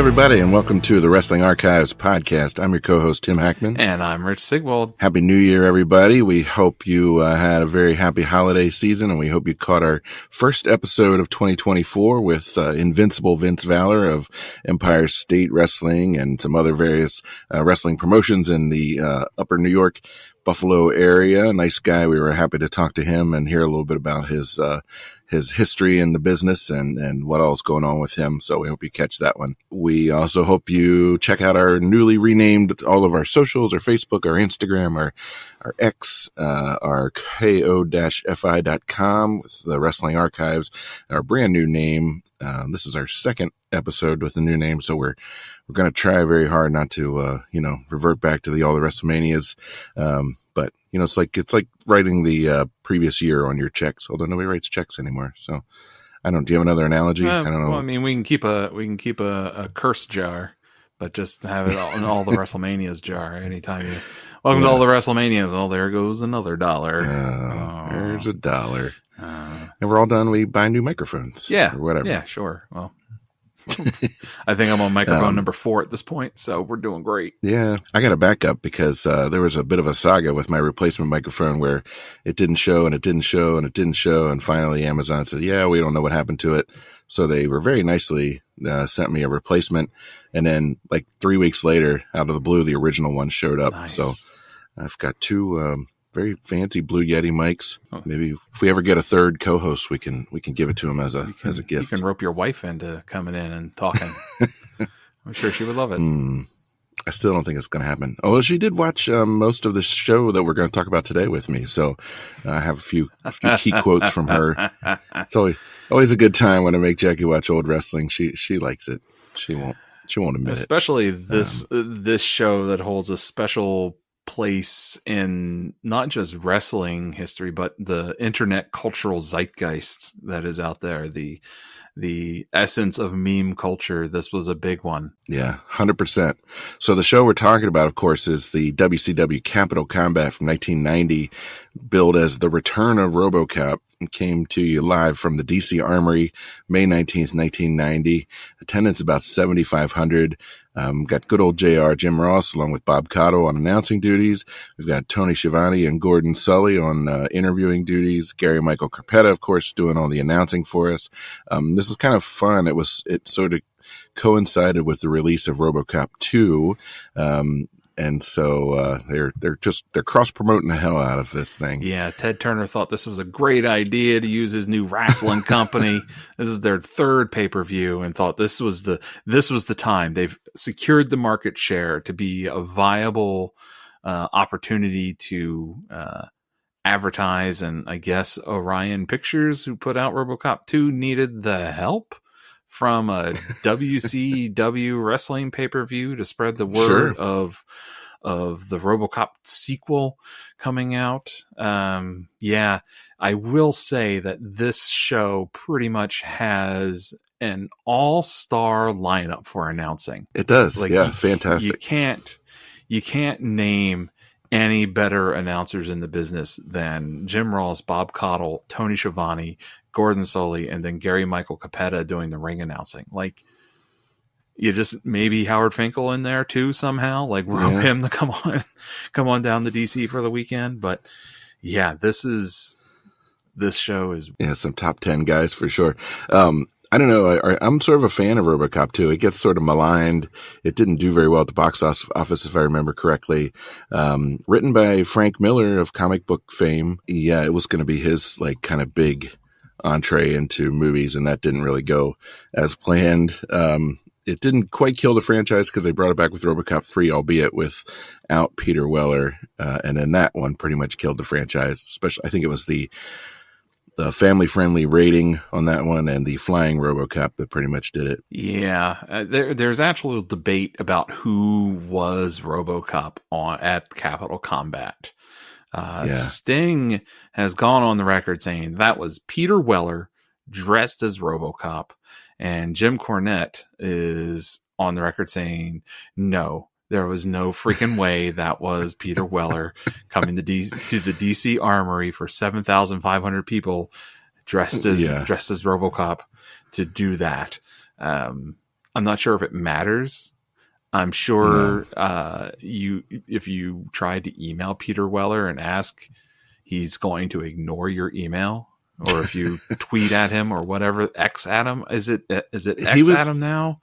everybody, and welcome to the Wrestling Archives podcast. I'm your co-host, Tim Hackman. And I'm Rich Sigwald. Happy New Year, everybody. We hope you had a very happy holiday season, and we hope you caught our first episode of 2024 with Invincible Vince Valor of Empire State Wrestling and some other various wrestling promotions in the upper New York, Buffalo area. Nice guy. We were happy to talk to him and hear a little bit about his history in the business and what all's going on with him. So we hope you catch that one. We also hope you check out our newly renamed, all of our socials, our Facebook, our Instagram, our X, our ko-fi.com with the Wrestling Archives, our brand new name. This is our second episode with the new name. So we're going to try very hard not to, revert back to all the WrestleManias. But it's like writing the previous year on your checks, although nobody writes checks anymore. So I don't. Do you have another analogy? I don't know. Well, I mean, we can keep a curse jar, but just have it in all the WrestleManias jar. Anytime you welcome to all the WrestleManias, oh, there goes another dollar. There's a dollar. And we're all done. We buy new microphones. Yeah, or whatever. Yeah, sure. Well. I think I'm on microphone number 4 at this point, so we're doing great. Yeah, I got a backup because there was a bit of a saga with my replacement microphone where it didn't show and it didn't show and it didn't show, and finally Amazon said, "Yeah, we don't know what happened to it." So they were very nicely sent me a replacement, and then like 3 weeks later, out of the blue, the original one showed up. Nice. So I've got two very fancy Blue Yeti mics. Maybe if we ever get a third co-host, we can give it to him as a gift. You can rope your wife into coming in and talking. I'm sure she would love it. I still don't think it's going to happen. Although she did watch most of the show that we're going to talk about today with me, so I have a few key quotes from her. It's always a good time when I make Jackie watch old wrestling. She likes it. She won't admit Especially it. This show that holds a special place in not just wrestling history, but the internet cultural zeitgeist that is out there. The essence of meme culture. This was a big one. Yeah, 100%. So the show we're talking about, of course, is the WCW Capital Combat from 1990, billed as the Return of RoboCop, and came to you live from the DC Armory, May 19th, 1990. Attendance about 7,500. Got good old JR, Jim Ross, along with Bob Cotto on announcing duties. We've got Tony Schiavone and Gordon Sully on interviewing duties. Gary Michael Carpetta, of course, doing all the announcing for us. This is kind of fun. It sort of coincided with the release of RoboCop 2. And so they're cross promoting the hell out of this thing. Yeah, Ted Turner thought this was a great idea to use his new wrestling company. This is their third pay-per-view, and thought this was the time. They've secured the market share to be a viable opportunity to advertise. And I guess Orion Pictures, who put out RoboCop 2, needed the help from a WCW wrestling pay-per-view to spread the word of the RoboCop sequel coming out. I will say that this show pretty much has an all-star lineup for announcing. It does. Fantastic. You can't name any better announcers in the business than Jim Ross, Bob Cottle, Tony Schiavone, Gordon Sully, and then Gary Michael Capetta doing the ring announcing. Like, you just maybe Howard Finkel in there too somehow, like rope him to come on down to DC for the weekend. But yeah, this show is some top 10 guys for sure. I don't know. I'm sort of a fan of RoboCop 2. It gets sort of maligned. It didn't do very well at the box office, if I remember correctly. Written by Frank Miller of comic book fame. Yeah, it was going to be his like kind of big entree into movies, and that didn't really go as planned. It didn't quite kill the franchise because they brought it back with RoboCop 3, albeit without Peter Weller. And then that one pretty much killed the franchise. Especially, I think it was the family-friendly rating on that one and the flying RoboCop that pretty much did it. Yeah, there's actual debate about who was RoboCop at Capital Combat. Sting has gone on the record saying that was Peter Weller dressed as RoboCop, and Jim Cornette is on the record saying no. There was no freaking way that was Peter Weller coming to the DC Armory for 7,500 people dressed as RoboCop to do that. I'm not sure if it matters. I'm sure if you tried to email Peter Weller and ask, he's going to ignore your email. Or if you tweet at him or whatever, X at him. Is it X at him now?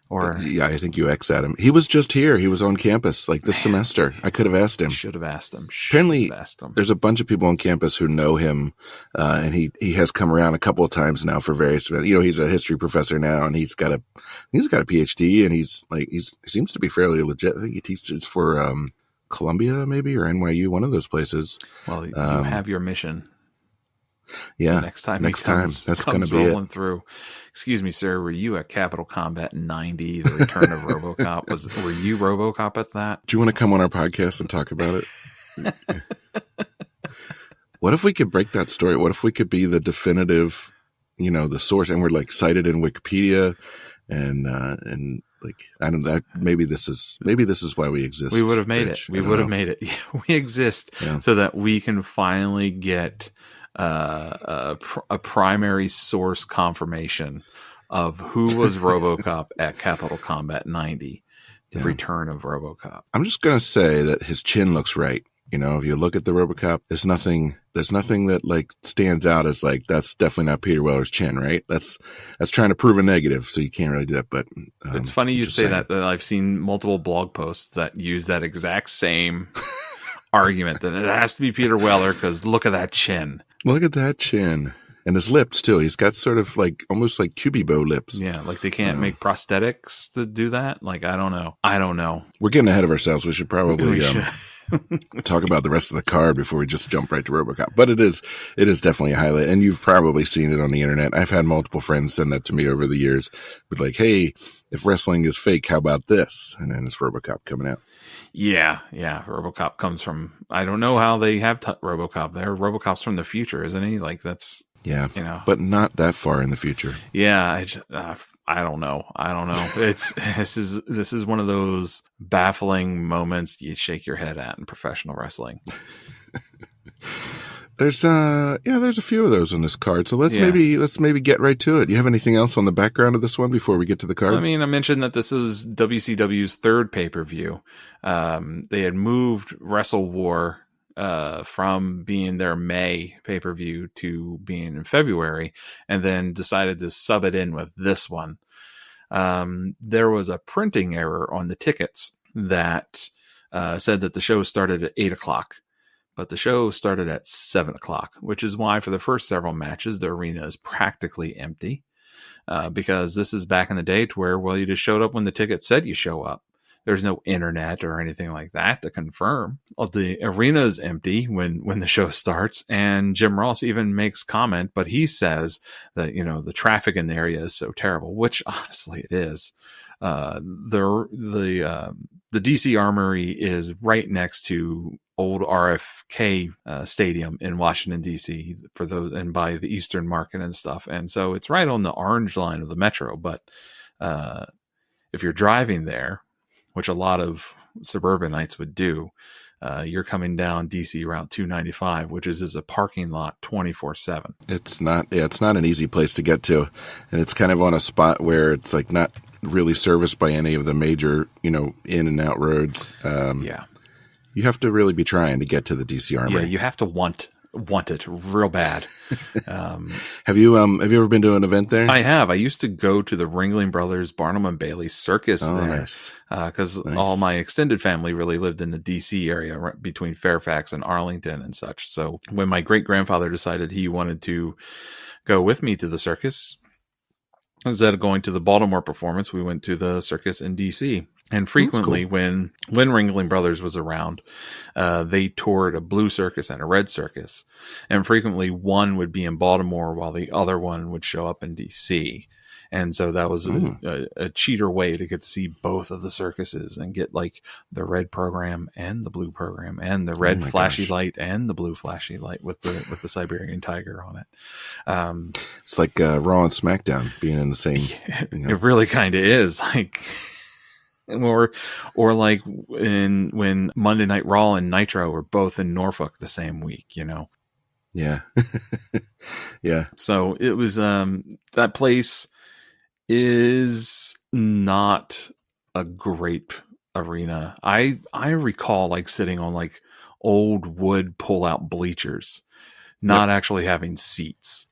Or yeah, I think you X at him. He was just here. He was on campus like this semester. I could have asked him. Should have asked him. Apparently, there's a bunch of people on campus who know him, and he has come around a couple of times now for various. He's a history professor now, and he's got a PhD, and he seems to be fairly legit. I think he teaches for Columbia, maybe, or NYU, one of those places. Well, you have your mission. Yeah. Next time that's going to be rolling through. Excuse me, sir. Were you at Capital Combat 90, the Return of RoboCop? Were you RoboCop at that? Do you want to come on our podcast and talk about it? What if we could break that story? What if we could be the definitive, the source, and we're like cited in Wikipedia, and like I don't know. Maybe this is why we exist. We would have made it. We would have made it. Yeah, we exist so that we can finally get a primary source confirmation of who was RoboCop at Capital Combat 90, the Return of RoboCop. I'm just gonna say that his chin looks right. If you look at the RoboCop, there's nothing that like stands out as like that's definitely not Peter Weller's chin, right? That's trying to prove a negative, so you can't really do that. But it's funny you say that I've seen multiple blog posts that use that exact same argument that it has to be Peter Weller because look at that chin. Look at that chin. And his lips, too. He's got sort of like almost like Cubibo lips. Yeah, like they can't make prosthetics to do that. Like, I don't know. We're getting ahead of ourselves. We should probably talk about the rest of the card before we just jump right to RoboCop. But it is definitely a highlight. And you've probably seen it on the internet. I've had multiple friends send that to me over the years. But like, hey, if wrestling is fake, how about this? And then it's RoboCop coming out. Yeah. RoboCop comes from, I don't know how they have RoboCop there. RoboCop's from the future, isn't he? Like that's, but not that far in the future. Yeah. I don't know. This is one of those baffling moments you shake your head at in professional wrestling. There's a few of those on this card. So let's maybe get right to it. You have anything else on the background of this one before we get to the card? I mean, I mentioned that this was WCW's third pay-per-view. They had moved Wrestle War from being their May pay-per-view to being in February, and then decided to sub it in with this one. There was a printing error on the tickets that said that the show started at 8:00. But the show started at 7:00, which is why for the first several matches, the arena is practically empty. Because this is back in the day to where, you just showed up when the ticket said you show up. There's no internet or anything like that to confirm. The arena is empty when the show starts. And Jim Ross even makes comment, but he says that, the traffic in the area is so terrible, which honestly it is. The DC Armory is right next to old RFK Stadium in Washington, D.C. for those, and by the Eastern Market and stuff. And so it's right on the orange line of the metro. But if you're driving there, which a lot of suburbanites would do, you're coming down DC Route 295, which is a parking lot 24/7. It's not an easy place to get to. And it's kind of on a spot where it's like not really serviced by any of the major, in and out roads. You have to really be trying to get to the DC Armory. Yeah, you have to want it real bad. Have you ever been to an event there? I have. I used to go to the Ringling Brothers Barnum and Bailey Circus there. Because all my extended family really lived in the DC area right between Fairfax and Arlington and such. So when my great grandfather decided he wanted to go with me to the circus, instead of going to the Baltimore performance, we went to the circus in DC. And frequently, cool. when Ringling Brothers was around, they toured a blue circus and a red circus. And frequently, one would be in Baltimore while the other one would show up in D.C. And so that was a cheater way to get to see both of the circuses and get like the red program and the blue program and the red flashy light and the blue flashy light with the Siberian tiger on it. It's like Raw and SmackDown being in the same. It really kind of is like. Or like when Monday Night Raw and Nitro were both in Norfolk the same week, Yeah. Yeah. So it was, that place is not a great arena. I recall like sitting on like old wood pull-out bleachers, Yep. not actually having seats.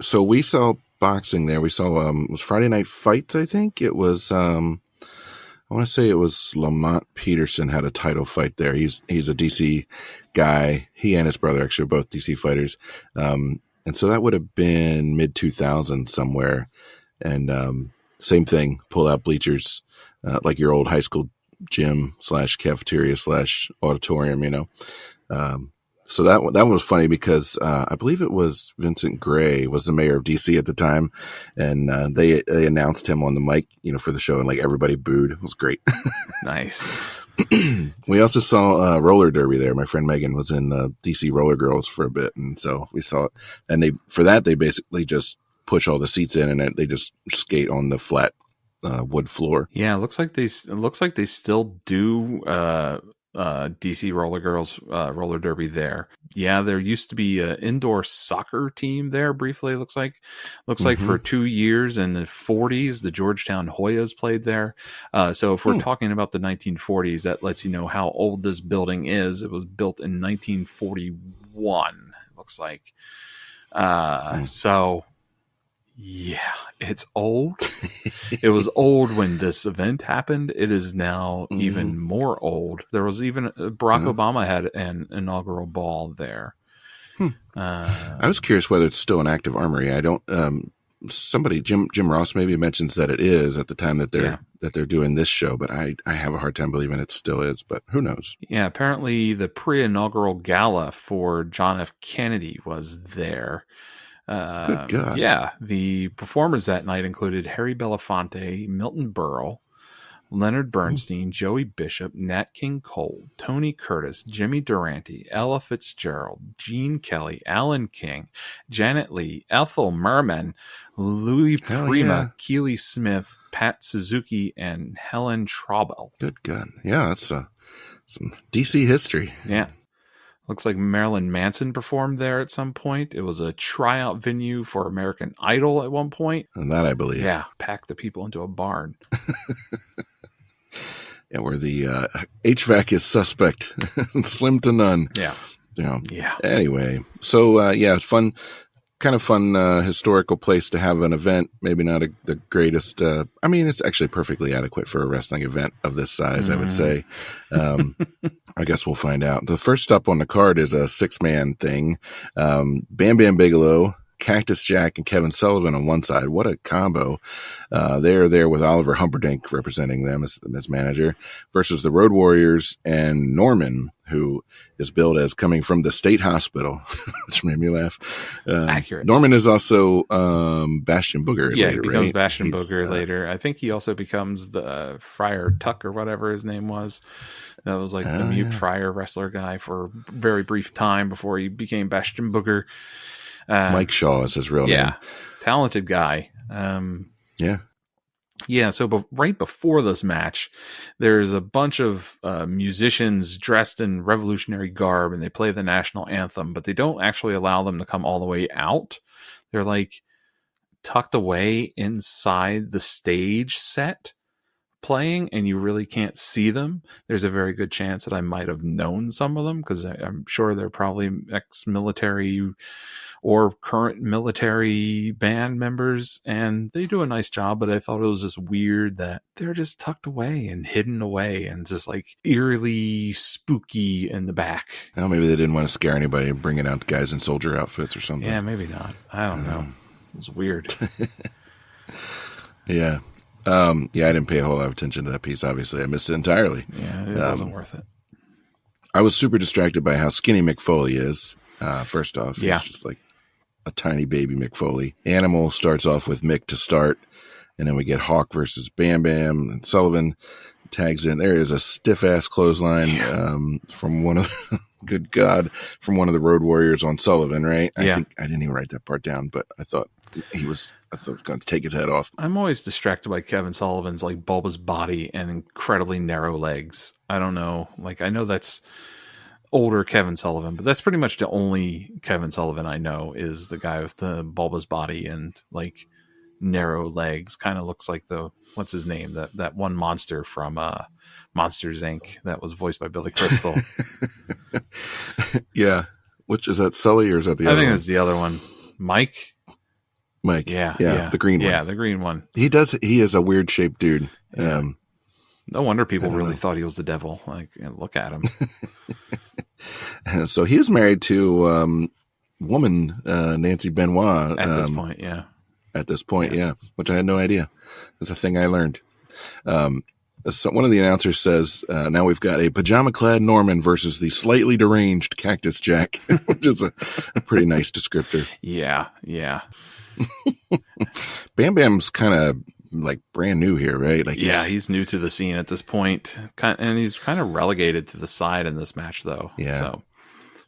So we saw boxing there. We saw it was Friday Night Fights, I think. It was I want to say it was Lamont Peterson had a title fight there. He's a DC guy. He and his brother actually are both DC fighters. And so that would have been mid 2000s somewhere. And same thing, pull out bleachers, like your old high school gym / cafeteria / auditorium, you know. So that one was funny because I believe it was Vincent Gray was the mayor of DC at the time, and they announced him on the mic, you know, for the show, and like everybody booed. It was great. Nice. We also saw roller derby there. My friend Megan was in DC Roller Girls for a bit, and so we saw it. And they basically just push all the seats in, and they just skate on the flat wood floor. Yeah, it looks like they still do DC Roller Girls roller derby there. Yeah, there used to be an indoor soccer team there briefly. It looks like for 2 years in the 40s, the Georgetown Hoyas played there. So if we're talking about the 1940s, that lets you know how old this building is. It was built in 1941. It looks like. So. Yeah, it's old. It was old when this event happened. It is now even more old. There was even Barack Obama had an inaugural ball there. I was curious whether it's still an active armory. I don't. Somebody, Jim Ross, maybe mentions that it is at the time that they're doing this show, but I have a hard time believing it still is. But who knows? Yeah, apparently the pre-inaugural gala for John F. Kennedy was there. Good God. Yeah, the performers that night included Harry Belafonte, Milton Berle, Leonard Bernstein, Joey Bishop, Nat King Cole, Tony Curtis, Jimmy Durante, Ella Fitzgerald, Gene Kelly, Alan King, Janet Leigh, Ethel Merman, Louis Prima, Keely Smith, Pat Suzuki, and Helen Traubel. Good God. Yeah, that's some DC history. Yeah. Looks like Marilyn Manson performed there at some point. It was a tryout venue for American Idol at one point. And that I believe. Yeah, packed the people into a barn. Yeah, where the HVAC is suspect, slim to none. Yeah. You know. Yeah. Anyway, so it's fun. Kind of fun historical place to have an event. Maybe not the greatest. I mean, it's actually perfectly adequate for a wrestling event of this size, I would say. I guess we'll find out. The first up on the card is a 6-man thing. Bam Bam Bigelow, Cactus Jack, and Kevin Sullivan on one side. What a combo. They're there with Oliver Humperdinck representing them as manager versus the Road Warriors and Norman, who is billed as coming from the state hospital, which made me laugh. Accurate. Norman is also Bastion Booger. Yeah, later, he becomes right? Bastion Booger later. I think he also becomes the Friar Tuck or whatever his name was. That was like the mute Friar wrestler guy for a very brief time before he became Bastion Booger. Mike Shaw is his real name. Yeah, talented guy. Yeah, so right before this match, there's a bunch of musicians dressed in revolutionary garb, and they play the national anthem, but they don't actually allow them to come all the way out. They're like tucked away inside the stage set playing, and you really can't see them. There's a very good chance that I might have known some of them, because I'm sure they're probably ex-military or current military band members, and they do a nice job, but I thought it was just weird that they're just tucked away and hidden away and just like eerily spooky in the back. Well, maybe they didn't want to scare anybody and bring out guys in soldier outfits or something. Yeah, maybe not. I don't know. It was weird. Yeah. I didn't pay a whole lot of attention to that piece. Obviously, I missed it entirely. Yeah, it wasn't worth it. I was super distracted by how skinny Mick Foley is. First off, yeah, he's just like a tiny baby Mick Foley. Animal starts off with Mick to start, and then we get Hawk versus Bam Bam, and Sullivan tags in. There is a stiff ass clothesline from one of the, good God, from one of the Road Warriors on Sullivan, right? I think I didn't even write that part down, but I thought he was going to take his head off. I'm always distracted by Kevin Sullivan's like bulbous body and incredibly narrow legs. I don't know. Like, I know that's older Kevin Sullivan, but that's pretty much the only Kevin Sullivan I know is the guy with the bulbous body and like narrow legs. Kind of looks like the what's his name? That one monster from Monsters Inc. that was voiced by Billy Crystal. Yeah. Which is that, Sully, or is that the other one? I think it's the other one. Mike. Yeah. The green one. Yeah, the green one. He is a weird shaped dude. Yeah. No wonder people really thought he was the devil. Like, look at him. So he was married to woman Nancy Benoit at this point. Yeah. At this point, yeah, which I had no idea. That's a thing I learned. So one of the announcers says, now we've got a pajama-clad Norman versus the slightly deranged Cactus Jack, which is a pretty nice descriptor. Yeah. Bam Bam's kind of like brand new here, right? Like, he's new to the scene at this point, and he's kind of relegated to the side in this match, though. Yeah. So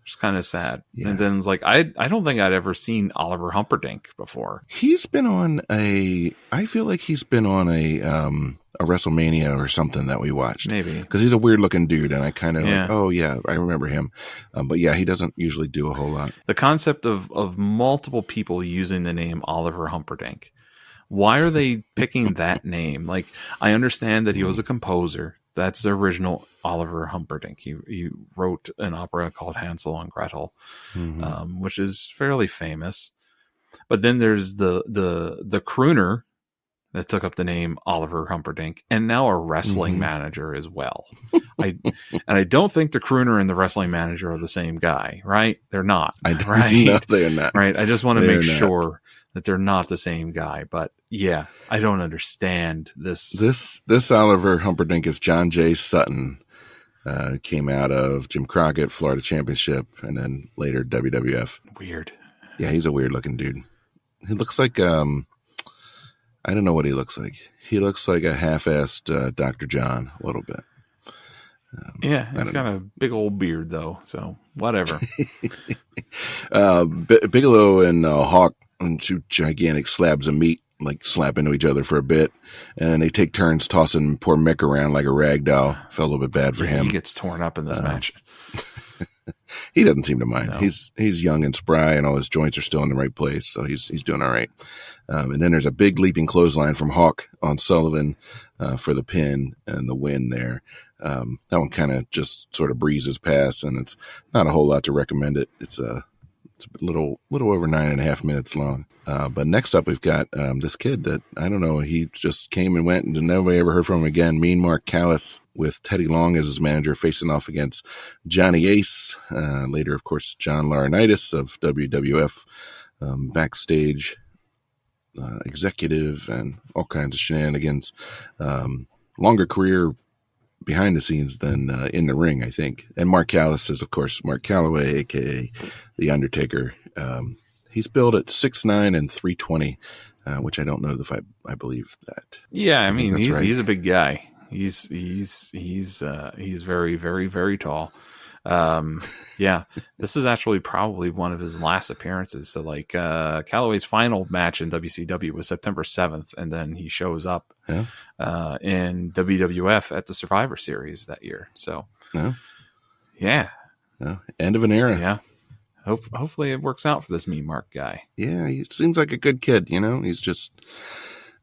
it's kind of sad. Yeah. And then it's like, I don't think I'd ever seen Oliver Humperdinck before. I feel like he's been on a WrestleMania or something that we watched. Maybe. Because he's a weird looking dude, and I kind of like, oh yeah, I remember him. But yeah, he doesn't usually do a whole lot. The concept of multiple people using the name Oliver Humperdinck. Why are they picking that name? Like, I understand that he was a composer. That's the original Oliver Humperdinck. He wrote an opera called Hansel and Gretel, which is fairly famous. But then there's the crooner that took up the name Oliver Humperdinck, and now a wrestling manager as well. I don't think the crooner and the wrestling manager are the same guy, right? They're not. Right? No, they're not. Right. I just want to make sure that they're not the same guy. But yeah, I don't understand this. This Oliver Humperdinck is John J. Sutton. Came out of Jim Crockett, Florida Championship, and then later WWF. Weird. Yeah, he's a weird looking dude. He looks like I don't know what he looks like. He looks like a half-assed Dr. John a little bit. Yeah, he's got a big old beard though, so whatever. Bigelow and Hawk on two gigantic slabs of meat, like slap into each other for a bit, and they take turns tossing poor Mick around like a rag doll. Felt a little bit bad for him. He gets torn up in this match. He doesn't seem to mind. No. He's young and spry, and all his joints are still in the right place, so he's doing all right. And then there's a big leaping clothesline from Hawk on Sullivan for the pin and the win there. That one kind of just sort of breezes past, and it's not a whole lot to recommend it. It's a little over 9.5 minutes long. But next up, we've got this kid that, I don't know, he just came and went, and nobody ever heard from him again. Mean Mark Callis, with Teddy Long as his manager, facing off against Johnny Ace. Later, of course, John Laurinaitis of WWF, backstage executive and all kinds of shenanigans. Longer career behind the scenes than in the ring, I think. And Mark Callis is, of course, Mark Calloway, a.k.a. The Undertaker. He's billed at 6'9" and 320, which I don't know if I believe that. Yeah, I mean, right. He's a big guy. He's very, very, very tall. Yeah, this is actually probably one of his last appearances. So like, Calloway's final match in WCW was September 7th. And then he shows up, in WWF at the Survivor Series that year. So yeah. End of an era. Yeah. Hopefully it works out for this Mean Mark guy. Yeah. He seems like a good kid, he's just,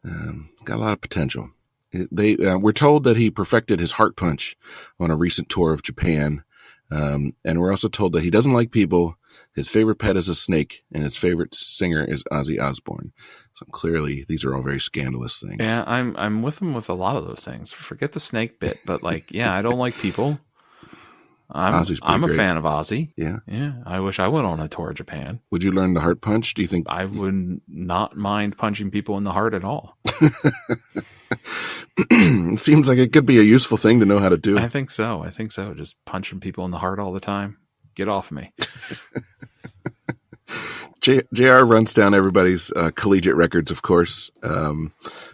got a lot of potential. We're told that he perfected his heart punch on a recent tour of Japan. And we're also told that he doesn't like people. His favorite pet is a snake, and his favorite singer is Ozzy Osbourne. So clearly, these are all very scandalous things. Yeah, I'm with him with a lot of those things. Forget the snake bit, but like, yeah, I don't like people. I'm a fan of Ozzy. Yeah. I wish I went on a tour of Japan. Would you learn the heart punch? Do you think? I would not mind punching people in the heart at all. It seems like it could be a useful thing to know how to do. I think so. Just punching people in the heart all the time. Get off me. JR runs down everybody's collegiate records, of course.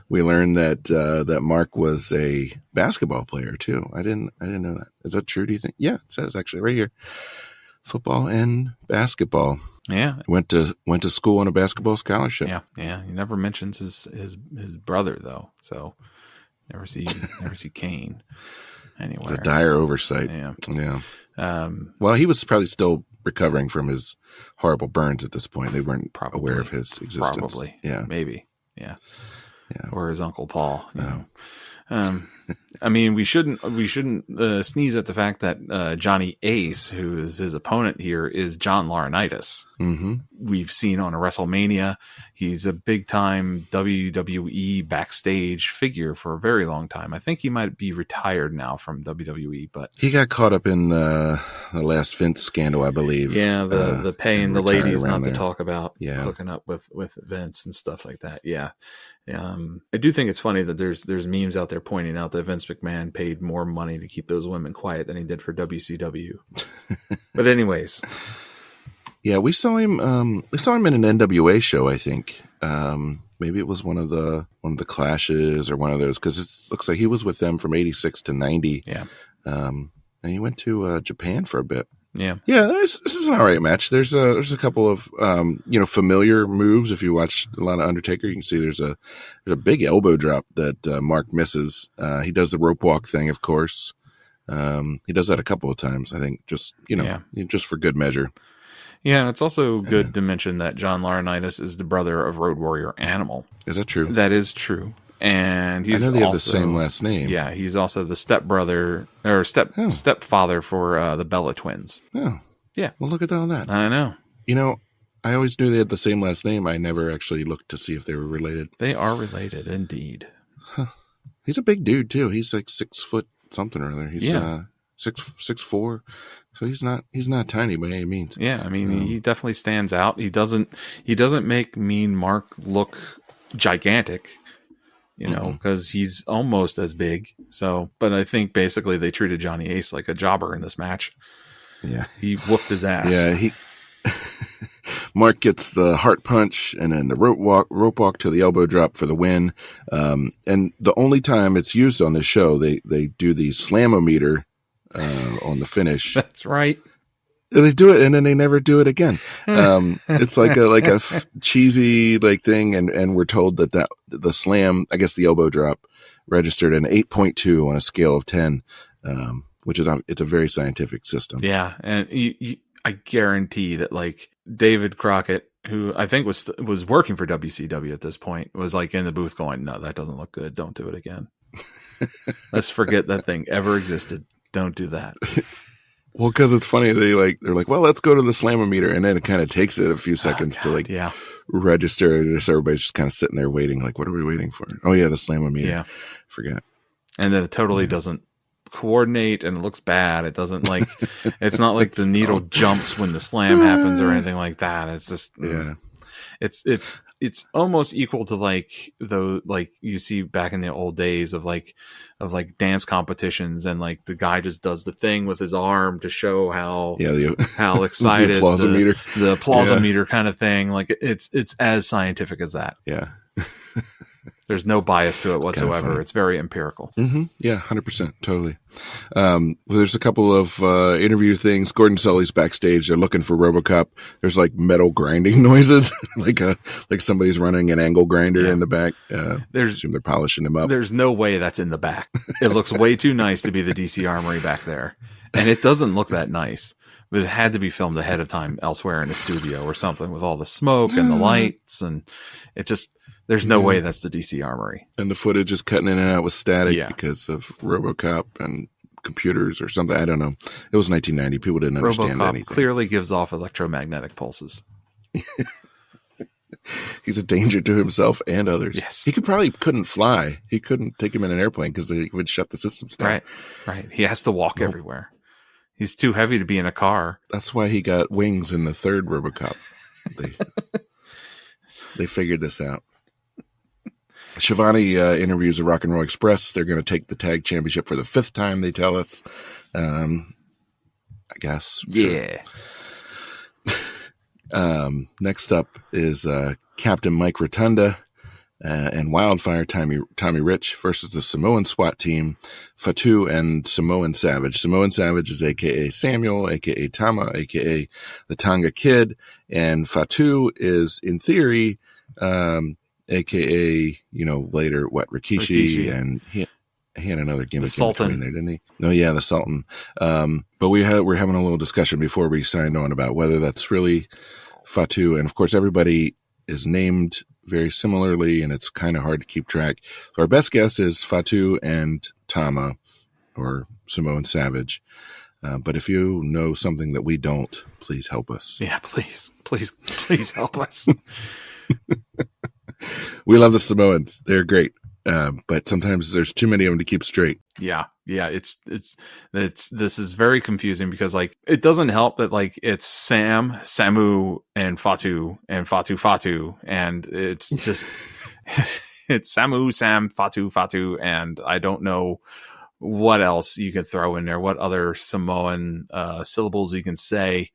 We learned that Mark was a basketball player too. I didn't know that. Is that true, do you think? Yeah, it says actually right here. Football and basketball. Yeah. Went to school on a basketball scholarship. Yeah. He never mentions his brother though. So never see Kane anywhere. It's a dire oversight. Yeah. Well, he was probably still recovering from his horrible burns at this point. They weren't aware of his existence. Probably. Yeah. Maybe. Yeah. or his Uncle Paul. You know. I mean, we shouldn't sneeze at the fact that Johnny Ace, who is his opponent here, is John Laurinaitis. Mm-hmm. We've seen on a WrestleMania. He's a big time WWE backstage figure for a very long time. I think he might be retired now from WWE, but he got caught up in the last Vince scandal, I believe. Yeah, the paying the ladies not there. to talk about hooking up with Vince and stuff like that. Yeah. I do think it's funny that there's memes out there pointing out that Vince McMahon paid more money to keep those women quiet than he did for WCW. But anyways, yeah, we saw him in an NWA show, I think. Maybe it was one of the clashes or one of those, because it looks like he was with them from 86 to 90. Yeah. And he went to Japan for a bit. Yeah. Yeah, this is an all right match. There's a couple of familiar moves. If you watch a lot of Undertaker, you can see there's a big elbow drop that Mark misses. He does the rope walk thing, of course. He does that a couple of times, I think, just just for good measure. Yeah, and it's also good to mention that John Laurinaitis is the brother of Road Warrior Animal. Is that true? That is true. And he's I know they also, have the same last name. Yeah, he's also the stepbrother or stepfather for the Bella twins. Oh. Yeah. Well, look at all that. I know. I always knew they had the same last name. I never actually looked to see if they were related. They are related, indeed. Huh. He's a big dude too. He's like 6 foot something or other. He's 6'4", so he's not tiny by any means. Yeah, I mean he definitely stands out. He doesn't make Mean Mark look gigantic, because he's almost as big. So, but I think basically they treated Johnny Ace like a jobber in this match. Yeah, he whooped his ass. Yeah, Mark gets the heart punch and then the rope walk to the elbow drop for the win. And the only time it's used on this show, they do the slam-o-meter on the finish. That's right. They do it and then they never do it again. It's like a cheesy thing, and we're told that the slam, I guess the elbow drop, registered an 8.2 on a scale of 10, which is it's a very scientific system. Yeah, and I guarantee that David Crockett, who I think was working for WCW at this point, was in the booth going, "No, that doesn't look good. Don't do it again. Let's forget that thing ever existed. Don't do that." Well, because it's funny, they're like, well, let's go to the slam-o-meter, and then it kind of takes it a few seconds to register. So everybody's just kind of sitting there waiting, what are we waiting for? Oh yeah, the slam-o-meter. Yeah, forget. And then it totally doesn't coordinate, and it looks bad. It doesn't it's not like the needle jumps when the slam happens or anything like that. It's just it's almost equal to you see back in the old days of dance competitions, and the guy just does the thing with his arm to show how excited the applause-o-meter kind of thing. It's as scientific as that. Yeah. There's no bias to it whatsoever. It's very empirical. Mm-hmm. Yeah, 100%. Totally. There's a couple of interview things. Gordon Sully's backstage. They're looking for RoboCop. There's metal grinding noises, like somebody's running an angle grinder in the back. I assume they're polishing them up. There's no way that's in the back. It looks way too nice to be the DC Armory back there. And it doesn't look that nice. But it had to be filmed ahead of time elsewhere in a studio or something with all the smoke and the lights. And it just... There's no way that's the DC Armory. And the footage is cutting in and out with static because of RoboCop and computers or something. I don't know. It was 1990. People didn't understand anything. RoboCop clearly gives off electromagnetic pulses. He's a danger to himself and others. Yes. He couldn't fly. He couldn't take him in an airplane because they would shut the systems down. Right. He has to walk everywhere. He's too heavy to be in a car. That's why he got wings in the third RoboCop. They figured this out. Shivani interviews the Rock and Roll Express. They're going to take the tag championship for the 5th time, they tell us. I guess. Yeah. Sure. Next up is Captain Mike Rotunda and Wildfire Tommy Rich versus the Samoan SWAT team, Fatu and Samoan Savage. Samoan Savage is a.k.a. Samuel, a.k.a. Tama, a.k.a. the Tonga Kid. And Fatu is, in theory... AKA, later, Rikishi, and he had another gimmick in between there, didn't he? Oh, yeah, the Sultan. But we're having a little discussion before we signed on about whether that's really Fatu. And, of course, everybody is named very similarly, and it's kind of hard to keep track. So our best guess is Fatu and Tama, or Samoan Savage. But if you know something that we don't, please help us. Yeah, please help us. We love the Samoans. They're great. But sometimes there's too many of them to keep straight. Yeah. This is very confusing because like, it doesn't help that like it's Sam, Samu, and Fatu, and it's just, it's Samu, Sam, Fatu, and I don't know what else you could throw in there, what other Samoan syllables you can say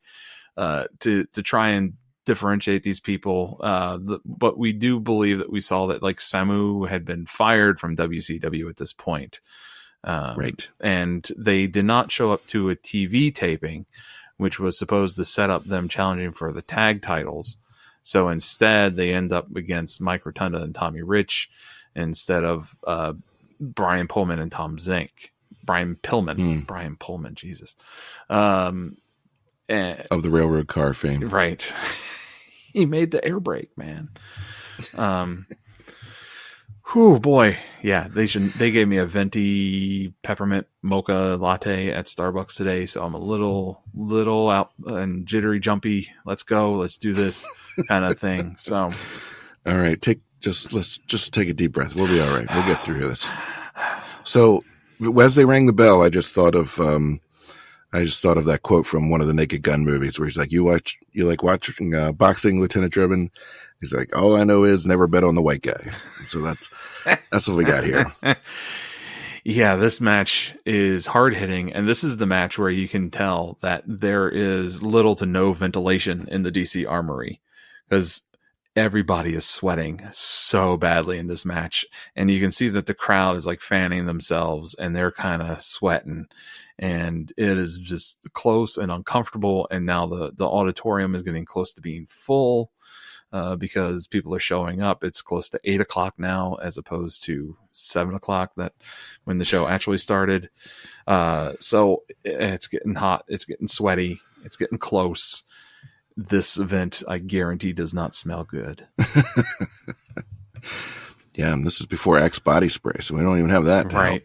to try and differentiate these people. But we do believe that we saw that like Samu had been fired from WCW at this point. Right. And they did not show up to a TV taping, which was supposed to set up them challenging for the tag titles. So instead they end up against Mike Rotunda and Tommy Rich instead of Brian Pillman and Tom Zink. Brian Pillman, Jesus. Of the railroad car fame. Right. He made the air brake, man. Whew, boy. Yeah, they gave me a venti peppermint mocha latte at Starbucks today, so I'm a little out and jittery jumpy. Let's go, let's do this kind of thing. So all right, let's just take a deep breath. We'll be all right. We'll get through this. So as they rang the bell, I just thought of that quote from one of the Naked Gun movies where he's like, you like watching boxing, Lieutenant Drebin? He's like, all I know is never bet on the white guy. So that's what we got here. Yeah, this match is hard hitting. And this is the match where you can tell that there is little to no ventilation in the DC Armory because everybody is sweating so badly in this match. And you can see that the crowd is like fanning themselves and they're kind of sweating. And it is just close and uncomfortable. And now the auditorium is getting close to being full because people are showing up. It's close to 8 o'clock now, as opposed to 7 o'clock that when the show actually started. So it's getting hot. It's getting sweaty. It's getting close. This event, I guarantee, does not smell good. Yeah, and this is before Axe body spray, so we don't even have that. Right.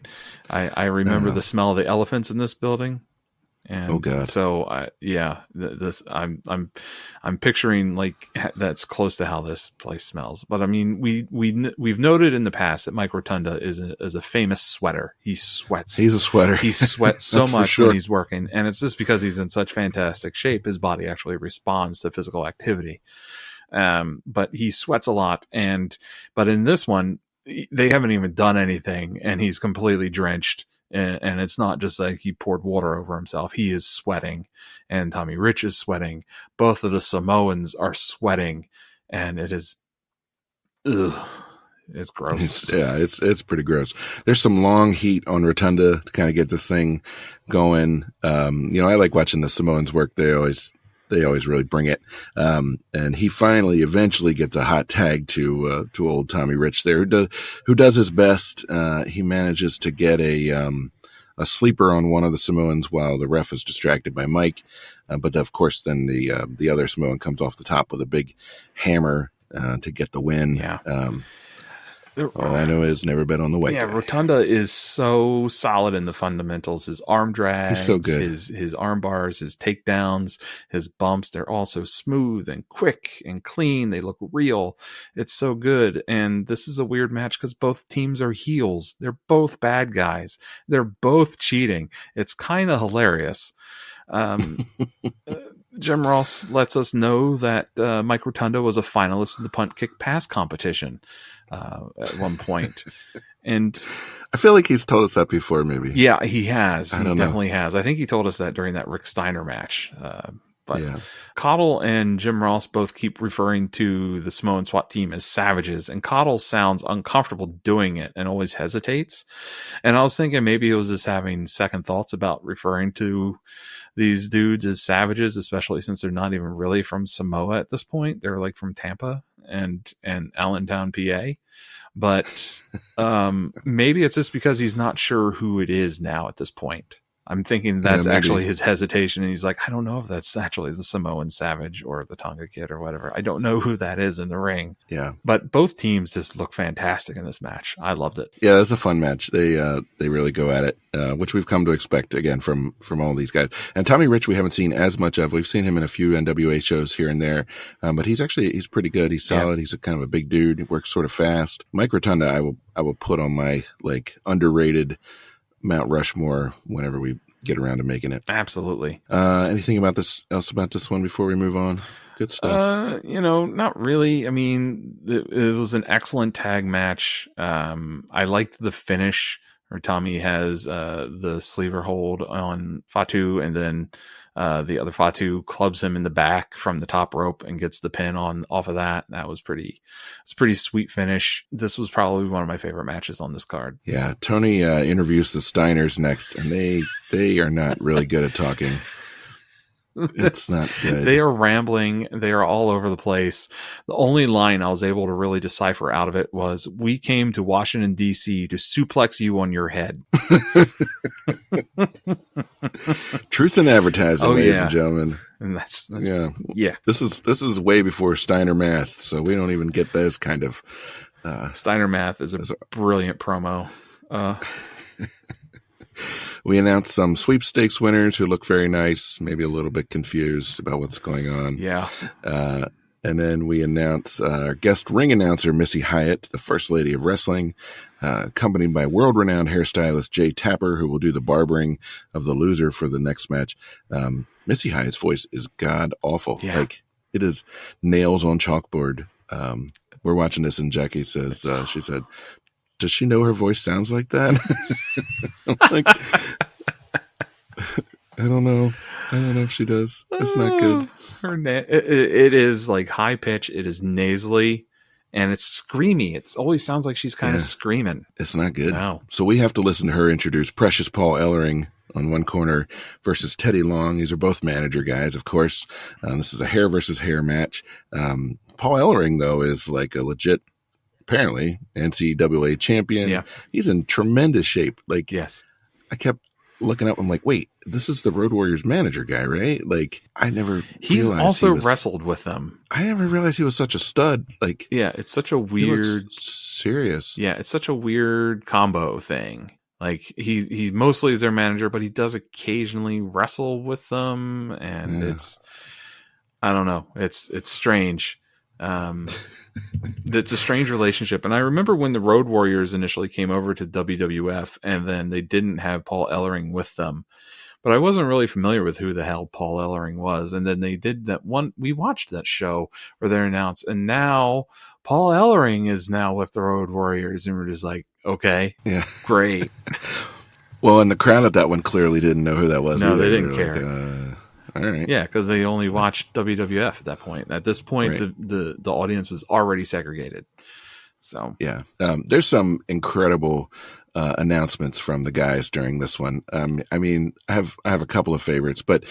I remember the smell of the elephants in this building. And oh God. So I'm picturing like that's close to how this place smells. But I mean, we've noted in the past that Mike Rotunda is a famous sweater. He sweats. He's a sweater. He sweats so much sure. when he's working, and it's just because he's in such fantastic shape. His body actually responds to physical activity. But he sweats a lot, but in this one, they haven't even done anything, and he's completely drenched. And it's not just like he poured water over himself. He is sweating, and Tommy Rich is sweating. Both of the Samoans are sweating, and it is, it's gross. It's pretty gross. There's some long heat on Rotunda to kind of get this thing going. I like watching the Samoans work. They always really bring it. And he eventually gets a hot tag to old Tommy Rich there, who does his best. He manages to get a sleeper on one of the Samoans while the ref is distracted by Mike. But of course, then the other Samoan comes off the top with a big hammer to get the win. Yeah. All I know is never bet on the white guy. Rotunda is so solid in the fundamentals. His arm drags, he's so good. His arm bars, his takedowns, his bumps, they're all so smooth and quick and clean. They look real. It's so good. And this is a weird match because both teams are heels. They're both bad guys. They're both cheating. It's kind of hilarious. Jim Ross lets us know that Mike Rotunda was a finalist in the punt kick pass competition at one point. And I feel like he's told us that before, maybe. Yeah, he has. He definitely has. I think he told us that during that Ric Steiner match. But yeah. Cottle and Jim Ross both keep referring to the Samoan SWAT team as savages, and Cottle sounds uncomfortable doing it and always hesitates. And I was thinking maybe he was just having second thoughts about referring to these dudes as savages, especially since they're not even really from Samoa at this point. They're like from Tampa and Allentown, PA. But maybe it's just because he's not sure who it is now at this point. I'm thinking that's maybe. actually his hesitation. And he's like, I don't know if that's actually the Samoan Savage or the Tonga Kid or whatever. I don't know who that is in the ring. Yeah. But both teams just look fantastic in this match. I loved it. Yeah, it's a fun match. They really go at it, which we've come to expect again from all these guys. And Tommy Rich, we haven't seen as much of. We've seen him in a few NWA shows here and there, but he's pretty good. He's solid. Yeah. He's a kind of a big dude. He works sort of fast. Mike Rotunda, I will put on my like underrated Mount Rushmore whenever we get around to making it. Absolutely. Anything about this one before we move on? Good stuff. Not really. I mean, it was an excellent tag match. I liked the finish where Tommy has the sleever hold on Fatu, and then the other Fatu clubs him in the back from the top rope and gets the pin off of that. That was it's a pretty sweet finish. This was probably one of my favorite matches on this card. Yeah, Tony interviews the Steiners next, and they are not really good at talking. It's not good. They are rambling. They are all over the place. The only line I was able to really decipher out of it was, "We came to Washington, D.C. to suplex you on your head." Truth in advertising, ladies and gentlemen. And that's yeah. This is way before Steiner math, so we don't even get those kind of. Steiner math is a brilliant promo. We announced some sweepstakes winners who look very nice, maybe a little bit confused about what's going on. Yeah. And then we announce our guest ring announcer, Missy Hyatt, the First Lady of Wrestling, accompanied by world-renowned hairstylist Jay Tapper, who will do the barbering of the loser for the next match. Missy Hyatt's voice is god-awful. Yeah. Like, it is nails on chalkboard. We're watching this, and Jackie says, she said, does she know her voice sounds like that? Like, I don't know if she does. It's not good. It is like high pitch. It is nasally, and it's screamy. It always sounds like she's kind of screaming. It's not good. No. So we have to listen to her introduce Precious Paul Ellering on one corner versus Teddy Long. These are both manager guys, of course. This is a hair versus hair match. Paul Ellering, though, is like a legit, apparently, NCAA champion. Yeah. He's in tremendous shape. Like, yes. I kept looking up. I'm like, wait, this is the Road Warriors manager guy, right? Like, I never. He's also wrestled with them. I never realized he was such a stud. Like, yeah, it's such a weird, serious. Yeah, it's such a weird combo thing. Like, he mostly is their manager, but he does occasionally wrestle with them, and it's, I don't know, it's strange. It's a strange relationship. And I remember when the Road Warriors initially came over to WWF, and then they didn't have Paul Ellering with them, but I wasn't really familiar with who the hell Paul Ellering was. And then they did that one, we watched that show where they're announced, and now Paul Ellering is now with the Road Warriors, and we're just like, okay, great. Well, and the crowd at that one clearly didn't know who that was. No, either. they didn't care. Like, all right. Yeah, because they only watched WWF at that point. At this point, the audience was already segregated. So yeah, there's some incredible announcements from the guys during this one. I mean, I have a couple of favorites, but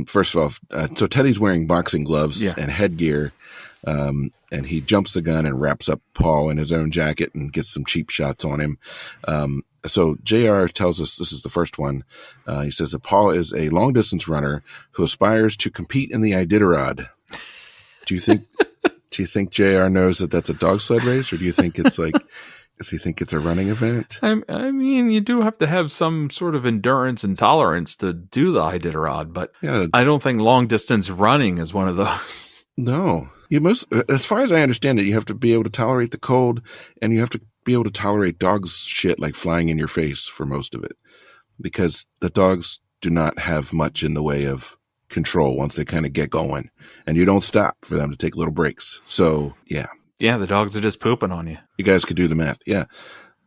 first of all, so Teddy's wearing boxing gloves and headgear, and he jumps the gun and wraps up Paul in his own jacket and gets some cheap shots on him. So JR tells us, this is the first one. He says that Paul is a long distance runner who aspires to compete in the Iditarod. Do you think JR knows that that's a dog sled race, or do you think it's like, does he think it's a running event? I mean, you do have to have some sort of endurance and tolerance to do the Iditarod, but I don't think long distance running is one of those. No, as far as I understand it, you have to be able to tolerate the cold, and you have to be able to tolerate dogs' shit like flying in your face for most of it, because the dogs do not have much in the way of control once they kind of get going, and you don't stop for them to take little breaks. So yeah, the dogs are just pooping on you. You guys could do the math. Yeah,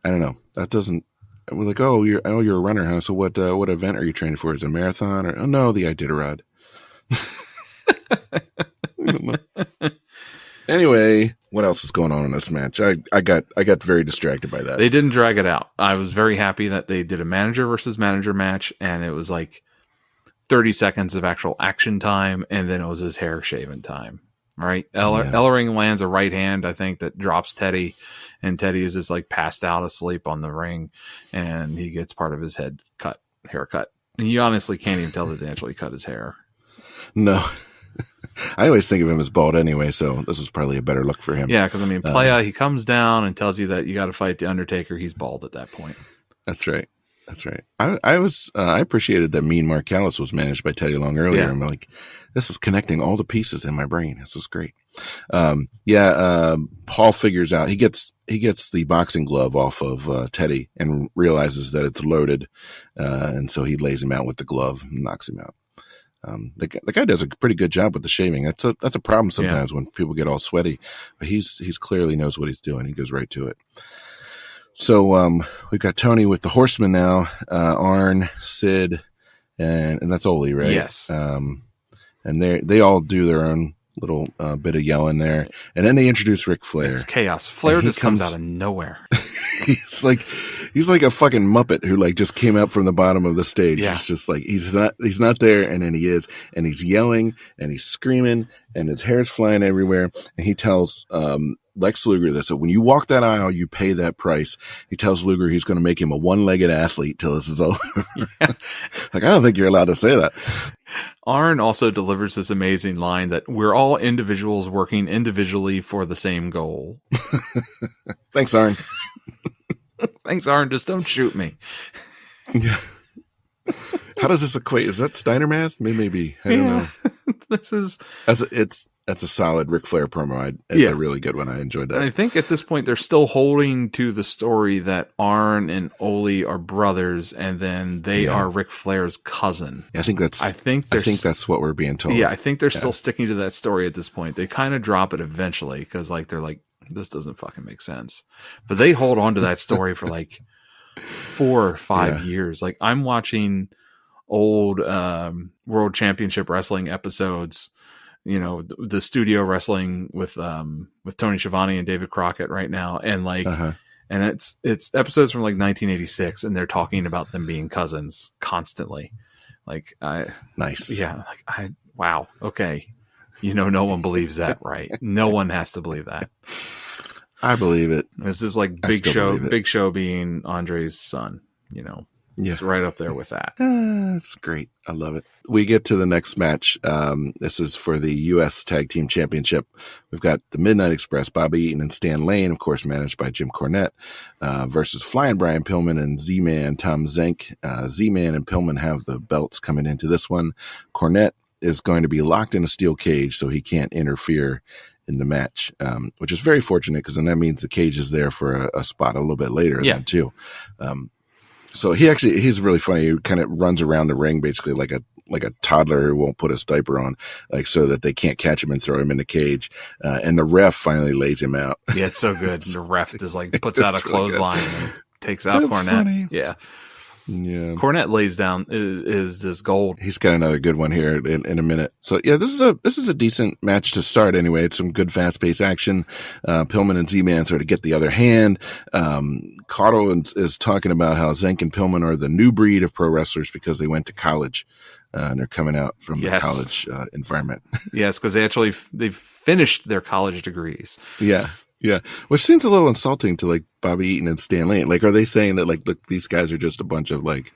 I don't know. That doesn't. We're like, you're a runner, huh? So what event are you training for? Is it a marathon or the Iditarod? I don't know. Anyway, what else is going on in this match? I got very distracted by that. They didn't drag it out. I was very happy that they did a manager versus manager match, and it was like 30 seconds of actual action time, and then it was his hair shaving time. Right? Ellering lands a right hand, I think, that drops Teddy, and Teddy is just like passed out asleep on the ring, and he gets part of his haircut. And you honestly can't even tell that they actually cut his hair. No. I always think of him as bald anyway, so this is probably a better look for him. Yeah, because, I mean, Playa, he comes down and tells you that you got to fight The Undertaker. He's bald at that point. That's right. That's right. I appreciated that Mean Mark Callis was managed by Teddy Long earlier. Yeah. I'm like, this is connecting all the pieces in my brain. This is great. Paul figures out, he gets the boxing glove off of Teddy and realizes that it's loaded. And so he lays him out with the glove and knocks him out. The guy does a pretty good job with the shaving. That's a problem sometimes when people get all sweaty, but he's clearly knows what he's doing. He goes right to it. So, we've got Tony with the Horsemen now, Arn, Sid, and that's Ole, right? Yes. And they all do their own little, bit of yelling there. And then they introduce Ric Flair. It's chaos. Flair just comes out of nowhere. he's like a fucking Muppet who like just came up from the bottom of the stage. Yeah. It's just like, he's not there. And then he is, and he's yelling and he's screaming and his hair's flying everywhere. And he tells, Lex Luger that, so when you walk that aisle, you pay that price. He tells Luger he's going to make him a one-legged athlete till this is over. Yeah. Like, I don't think you're allowed to say that. Arn also delivers this amazing line that we're all individuals working individually for the same goal. Thanks, Arn. Thanks, Arn. Just don't shoot me. Yeah. How does this equate? Is that Steiner math? Maybe. I don't know. That's a solid Ric Flair promo. It's a really good one. I enjoyed that. And I think at this point they're still holding to the story that Arn and Ole are brothers, and then they are Ric Flair's cousin. I think that's what we're being told. Yeah, I think they're still sticking to that story at this point. They kind of drop it eventually because they're like, this doesn't fucking make sense. But they hold on to that story for like 4 or 5 years. Like, I'm watching old World Championship Wrestling episodes. You know, the studio wrestling with Tony Schiavone and David Crockett right now. And and it's episodes from like 1986 and they're talking about them being cousins constantly. Like, nice. Yeah. Like, wow. Okay. You know, no one believes that, right? No one has to believe that. I believe it. This is like Big Show being Andre's son, you know. Yeah. It's right up there with that. That's great. I love it. We get to the next match. This is for the U.S. Tag Team Championship. We've got the Midnight Express, Bobby Eaton and Stan Lane, of course, managed by Jim Cornette, versus Flying Brian Pillman and Z-Man Tom Zenk. Z-Man and Pillman have the belts coming into this one. Cornette is going to be locked in a steel cage, so he can't interfere in the match, which is very fortunate because then that means the cage is there for a spot a little bit later too. So he's really funny. He kind of runs around the ring basically like a toddler who won't put his diaper on, like so that they can't catch him and throw him in the cage. And the ref finally lays him out. Yeah, it's so good. The ref just like puts out a clothesline and takes out Cornette. Funny. Yeah. Cornette lays down is just gold. He's got another good one here in a minute. So yeah, this is a decent match to start anyway. It's some good fast paced action. Pillman and Z-Man sort of get the other hand. Cotto is talking about how Zenk and Pillman are the new breed of pro wrestlers because they went to college. And they're coming out from the college environment. Yes, because they've finished their college degrees. Yeah. Yeah, which seems a little insulting to like Bobby Eaton and Stan Lane. Like, are they saying that like, look, these guys are just a bunch of like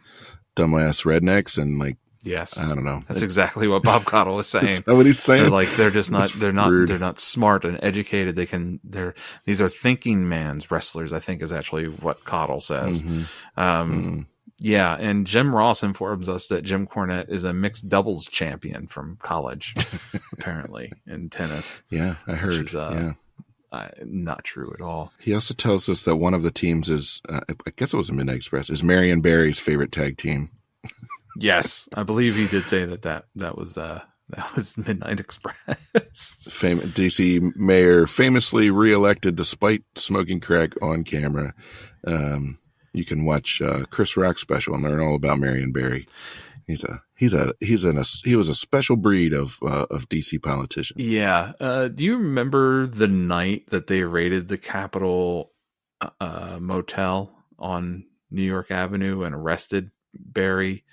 dumbass rednecks and like, yes, I don't know. That's exactly what Bob Cottle was saying. Is that what he's saying? They're like, they're not smart and educated. These are thinking man's wrestlers, I think is actually what Cottle says. Mm-hmm. Yeah, and Jim Ross informs us that Jim Cornette is a mixed doubles champion from college, apparently, in tennis. Yeah, I heard. Not true at all. He also tells us that one of the teams is, I guess it was the Midnight Express, is Marion Barry's favorite tag team. Yes, I believe he did say that was Midnight Express. DC mayor famously reelected despite smoking crack on camera. You can watch Chris Rock's special and learn all about Marion Barry. He was a special breed of DC politician. Yeah. Do you remember the night that they raided the Capitol motel on New York Avenue and arrested Barry?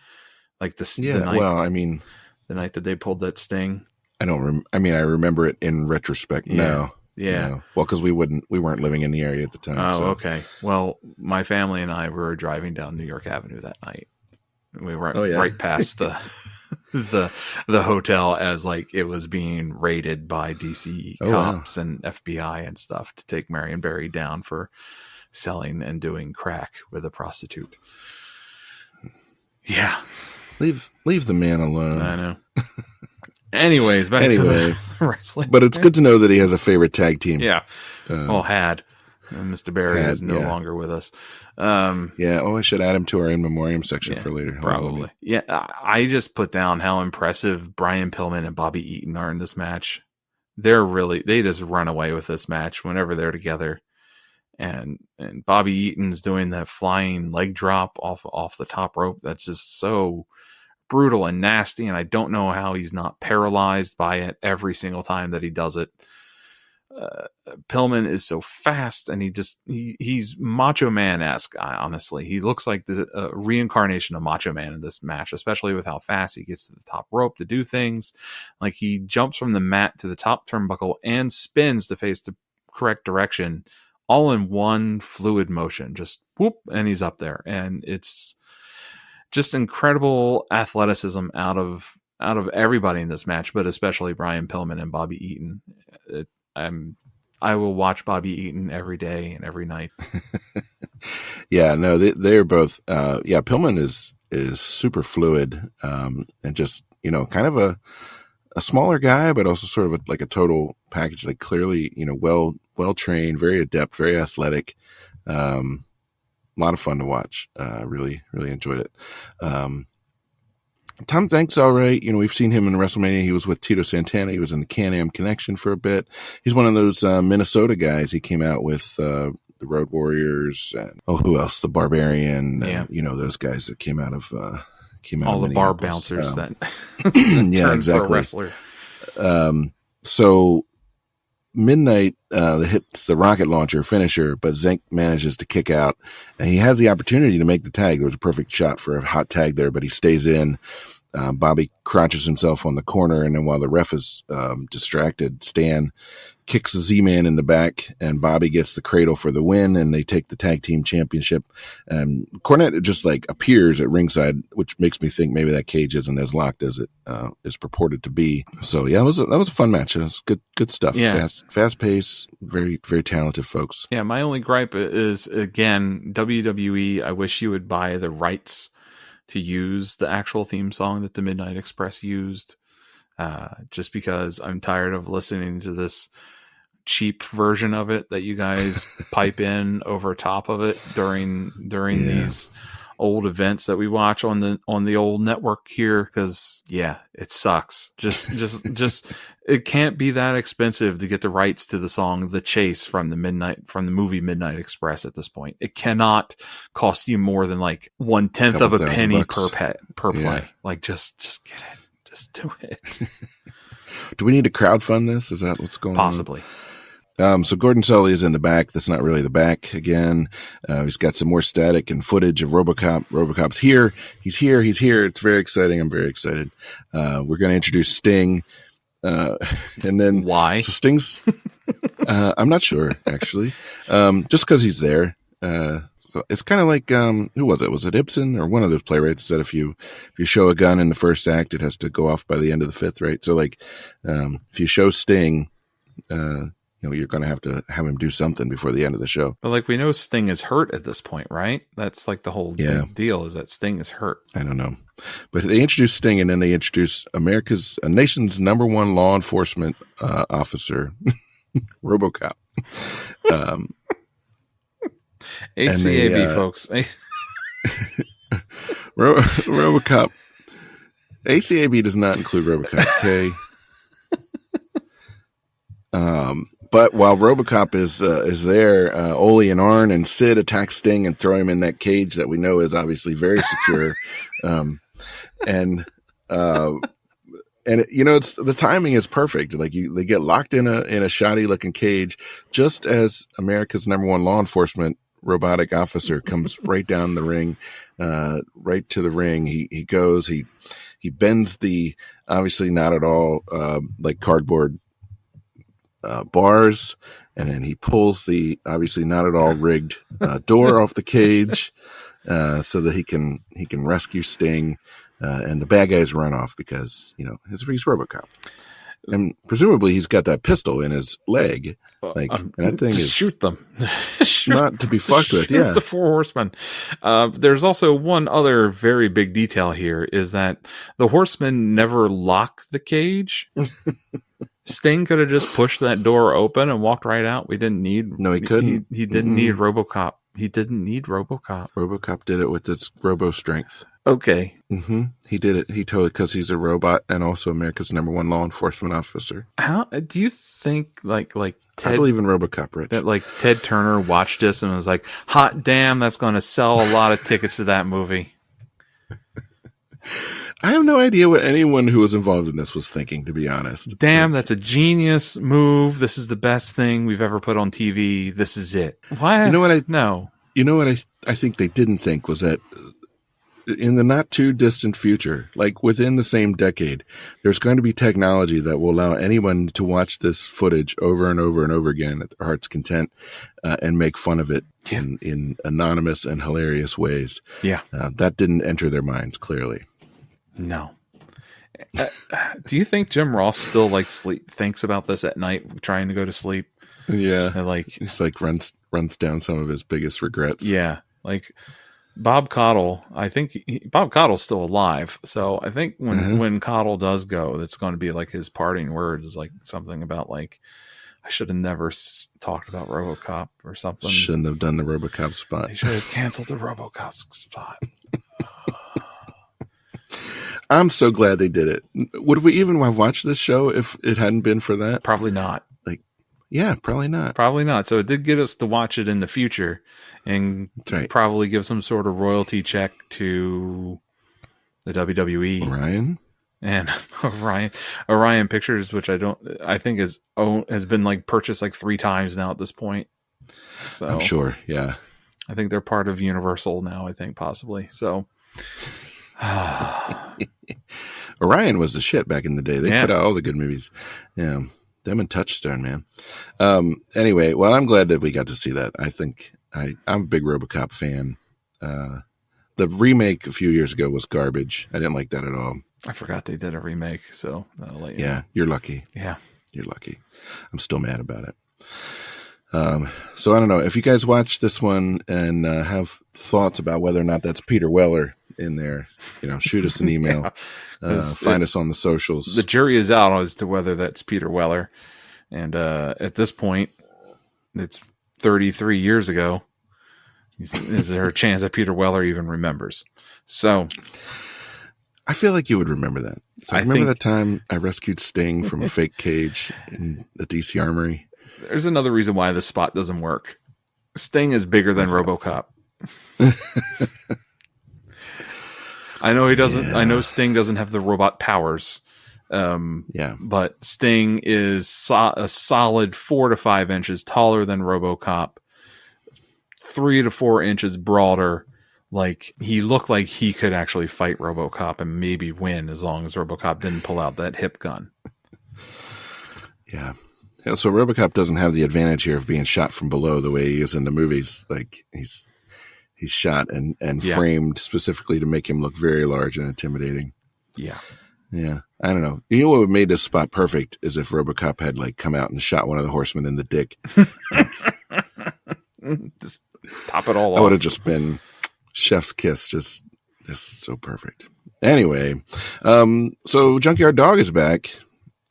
Like the night. Well, I mean, the night that they pulled that sting. I remember it in retrospect. Yeah. No. Yeah. No. Well, because we weren't living in the area at the time. Oh, so. Okay. Well, my family and I were driving down New York Avenue that night. We were Oh, yeah. right past the the hotel as like it was being raided by DC cops and FBI and stuff to take Marion Barry down for selling and doing crack with a prostitute. Yeah. Leave the man alone. I know. Anyways, back to the wrestling. But it's good to know that he has a favorite tag team. Yeah. Had. Mr. Barry is no longer with us. I should add him to our in memoriam section for later. Probably. Yeah, I just put down how impressive Brian Pillman and Bobby Eaton are in this match. They just run away with this match whenever they're together. And Bobby Eaton's doing that flying leg drop off the top rope. That's just so brutal and nasty. And I don't know how he's not paralyzed by it every single time that he does it. Pillman is so fast, and he's Macho Man-esque, honestly. He looks like the reincarnation of Macho Man in this match, especially with how fast he gets to the top rope to do things. Like, he jumps from the mat to the top turnbuckle and spins to face the correct direction, all in one fluid motion. Just whoop, and he's up there. And it's just incredible athleticism out of everybody in this match, but especially Brian Pillman and Bobby Eaton. I will watch Bobby Eaton every day and every night. Yeah, no, they're both. Pillman is super fluid, and just kind of a smaller guy, but also sort of like a total package. Like, clearly, well trained, very adept, very athletic. A lot of fun to watch. Really enjoyed it. Tom Zank's all right. We've seen him in WrestleMania. He was with Tito Santana. He was in the Can-Am Connection for a bit. He's one of those Minnesota guys. He came out with the Road Warriors and who else? The Barbarian. Yeah. And, those guys that came out of all the bar bouncers that yeah, exactly. For a wrestler. So Midnight hits the rocket launcher finisher, but Zank manages to kick out, and he has the opportunity to make the tag. There was a perfect shot for a hot tag there, but he stays in. Bobby crouches himself on the corner, and then while the ref is distracted, Stan kicks the Z-Man in the back, and Bobby gets the cradle for the win, and they take the tag team championship. And Cornette just appears at ringside, which makes me think maybe that cage isn't as locked as it is purported to be. So yeah, that was a fun match. It was good stuff. Yeah. Fast pace, very, very talented folks. Yeah, my only gripe is, again, WWE, I wish you would buy the rights to use the actual theme song that the Midnight Express used, just because I'm tired of listening to this cheap version of it that you guys pipe in over top of it during these old events that we watch on the old network here, because it sucks. Just it can't be that expensive to get the rights to the song The Chase from the movie Midnight Express at this point. It cannot cost you more than 1/10 of a penny per play. Just get it. Just do it. Do we need to crowdfund this? Is that what's going on? Possibly. So Gordon Sully is in the back. That's not really the back again. He's got some more static and footage of RoboCop. RoboCop's here. He's here. It's very exciting. I'm very excited. We're going to introduce Sting. And then why? So Sting's, I'm not sure actually. Just cause he's there. So it's kind of like, who was it? Was it Ibsen or one of those playwrights said if you show a gun in the first act, it has to go off by the end of the fifth, right? So if you show Sting, you're going to have him do something before the end of the show. But we know Sting is hurt at this point, right? That's the whole deal is that Sting is hurt. I don't know. But they introduce Sting, and then they introduce nation's number one law enforcement officer, RoboCop. ACAB, folks. RoboCop. ACAB does not include RoboCop, okay? But while RoboCop is there, Ole and Arn and Sid attack Sting and throw him in that cage that we know is obviously very secure. And it's the timing is perfect. They get locked in a shoddy looking cage just as America's number one law enforcement robotic officer comes right down the ring, right to the ring. He goes, he bends the obviously not at all cardboard bars, and then he pulls the obviously not at all rigged door off the cage. so that he can rescue Sting, and the bad guys run off because he's RoboCop. And presumably he's got that pistol in his leg. And that thing is shoot them. not to be fucked with. Yeah. The Four Horsemen. There's also one other very big detail here is that the Horsemen never lock the cage. Sting could have just pushed that door open and walked right out. We didn't need. No, he couldn't. He didn't need RoboCop. He didn't need RoboCop. RoboCop did it with its robo strength. Okay. Mm-hmm. He did it. He totally, because he's a robot and also America's #1 law enforcement officer. How do you think like Ted, I believe in RoboCop, Rich. That Ted Turner watched this and was like, "Hot damn, that's going to sell a lot of tickets to that movie." I have no idea what anyone who was involved in this was thinking, to be honest. Damn, that's a genius move. This is the best thing we've ever put on TV. This is it. Why? You know what I I think they didn't think was that in the not too distant future, like within the same decade, there's going to be technology that will allow anyone to watch this footage over and over and over again at their heart's content, and make fun of it in anonymous and hilarious ways. Yeah. That didn't enter their minds, clearly. No. Do you think Jim Ross still thinks about this at night, trying to go to sleep? Yeah. And he's runs down some of his biggest regrets. Yeah. Bob Caudle, I think Bob Caudle's still alive. So I think when Caudle does go, that's going to be his parting words is something about I should have never talked about RoboCop or something. Shouldn't have done the RoboCop spot. They should have canceled the RoboCop spot. I'm so glad they did it. Would we even have watched this show if it hadn't been for that? Probably not. Yeah, probably not. Probably not. So it did get us to watch it in the future and probably give some sort of royalty check to the WWE. Orion? And Orion Pictures, which I think has been purchased 3 times now at this point. So I'm sure. Yeah. I think they're part of Universal now, I think possibly. So Orion was the shit back in the day. They put out all the good movies. Yeah. Them and Touchstone, man. Anyway, well, I'm glad that we got to see that. I think I'm a big RoboCop fan. The remake a few years ago was garbage. I didn't like that at all. I forgot they did a remake, so that'll let you know. You're lucky. Yeah. You're lucky. I'm still mad about it. So I don't know. If you guys watch this one and have thoughts about whether or not that's Peter Weller in there, shoot us an email. Find us on the socials. The jury is out as to whether that's Peter Weller. And at this point, it's 33 years ago. Is there a chance that Peter Weller even remembers? So I feel like you would remember that. So I remember that time I rescued Sting from a fake cage in the DC Armory. There's another reason why this spot doesn't work. Sting is bigger than RoboCop. I know he doesn't. Yeah. I know Sting doesn't have the robot powers. But Sting is a solid 4 to 5 inches taller than RoboCop, 3 to 4 inches broader. He looked like he could actually fight RoboCop and maybe win as long as RoboCop didn't pull out that hip gun. Yeah. So RoboCop doesn't have the advantage here of being shot from below the way he is in the movies. He's shot and framed specifically to make him look very large and intimidating. Yeah. Yeah. I don't know. You know what would made this spot perfect is if RoboCop had come out and shot one of the Horsemen in the dick. Just top it all off. That would have just been chef's kiss. Just so perfect. Anyway. So Junkyard Dog is back.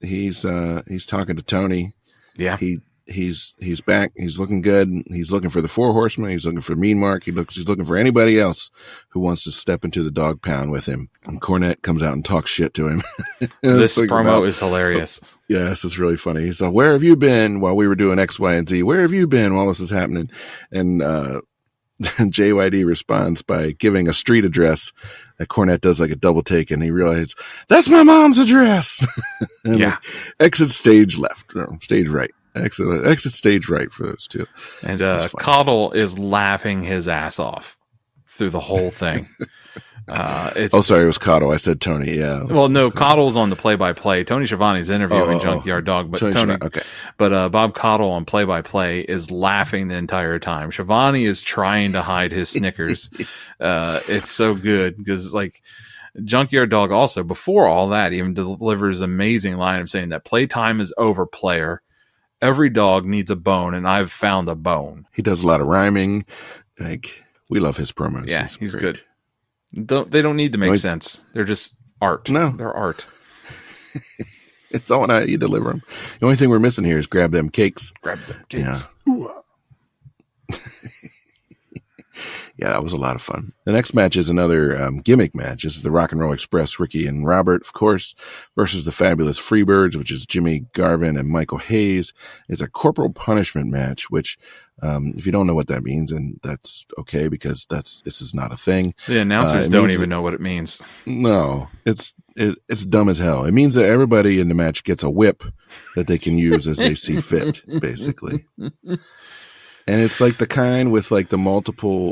He's talking to Tony. Yeah. He's back. He's looking good. He's looking for the Four Horsemen. He's looking for Mean Mark. He's looking for anybody else who wants to step into the dog pound with him. And Cornette comes out and talks shit to him. This promo is hilarious. Yes, it's really funny. He's like, "Where have you been while we were doing X, Y, and Z? Where have you been while this is happening?" And JYD responds by giving a street address that Cornette does a double take, and he realizes that's my mom's address. And exit stage left, no, stage right. Exit stage right for those two. And Caudle is laughing his ass off through the whole thing. Sorry, it was Cottle. I said Tony. Yeah. Cottle's on the play-by-play. Tony Schiavone's interviewing Junkyard Dog, but okay. But Bob Cottle on play-by-play is laughing the entire time. Schiavone is trying to hide his snickers. It's so good because like Junkyard Dog also before all that even delivers an amazing line of saying that playtime is over, player. Every dog needs a bone, and I've found a bone. He does a lot of rhyming. Like we love his promos. Yeah, he's good. They don't need to make sense. They're just art. No. They're art. It's all how you deliver them. The only thing we're missing here is grab them cakes. Grab them cakes. Yeah. Yeah, that was a lot of fun. The next match is another gimmick match. This is the Rock and Roll Express, Ricky and Robert, of course, versus the Fabulous Freebirds, which is Jimmy Garvin and Michael Hayes. It's a corporal punishment match, which, if you don't know what that means, and that's okay because this is not a thing. The announcers don't even know what it means. No, it's dumb as hell. It means that everybody in the match gets a whip that they can use as they see fit, basically. And it's like the kind with like the multiple,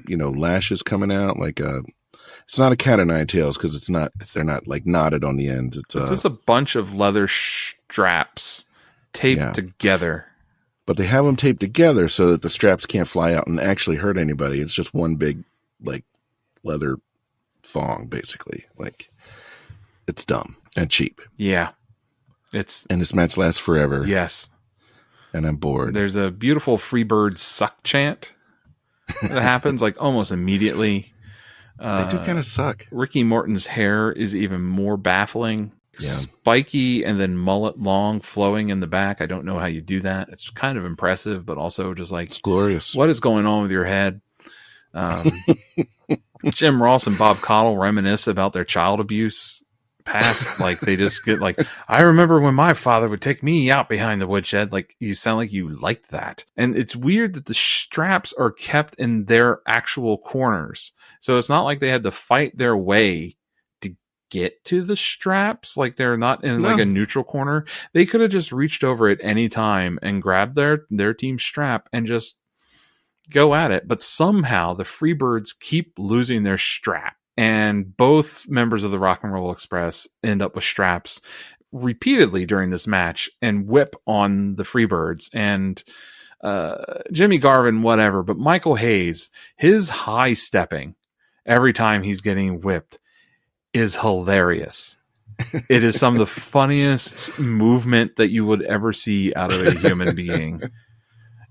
lashes coming out. Like it's not a cat o' nine tails because they're not like knotted on the ends. It's just a bunch of leather straps taped together. But they have them taped together so that the straps can't fly out and actually hurt anybody. It's just one big like leather thong, basically. Like it's dumb and cheap. Yeah, and this match lasts forever. Yes. And I'm bored. There's a beautiful Freebird suck chant that happens like almost immediately. They do kind of suck. Ricky Morton's hair is even more baffling. Yeah. Spiky and then mullet long flowing in the back. I don't know how you do that. It's kind of impressive, but also just like it's glorious. What is going on with your head? Jim Ross and Bob Cottle reminisce about their child abuse past. Like they just get like, I remember when my father would take me out behind the woodshed. Like you sound like you liked that. And it's weird that the straps are kept in their actual corners. So it's not like they had to fight their way to get to the straps. Like they're not in like a neutral corner. They could have just reached over at any time and grabbed their team strap and just go at it. But somehow the Freebirds keep losing their strap. And both members of the Rock and Roll Express end up with straps repeatedly during this match and whip on the Freebirds. And Jimmy Garvin, whatever. But Michael Hayes, his high stepping every time he's getting whipped is hilarious. It is some of the funniest movement that you would ever see out of a human being.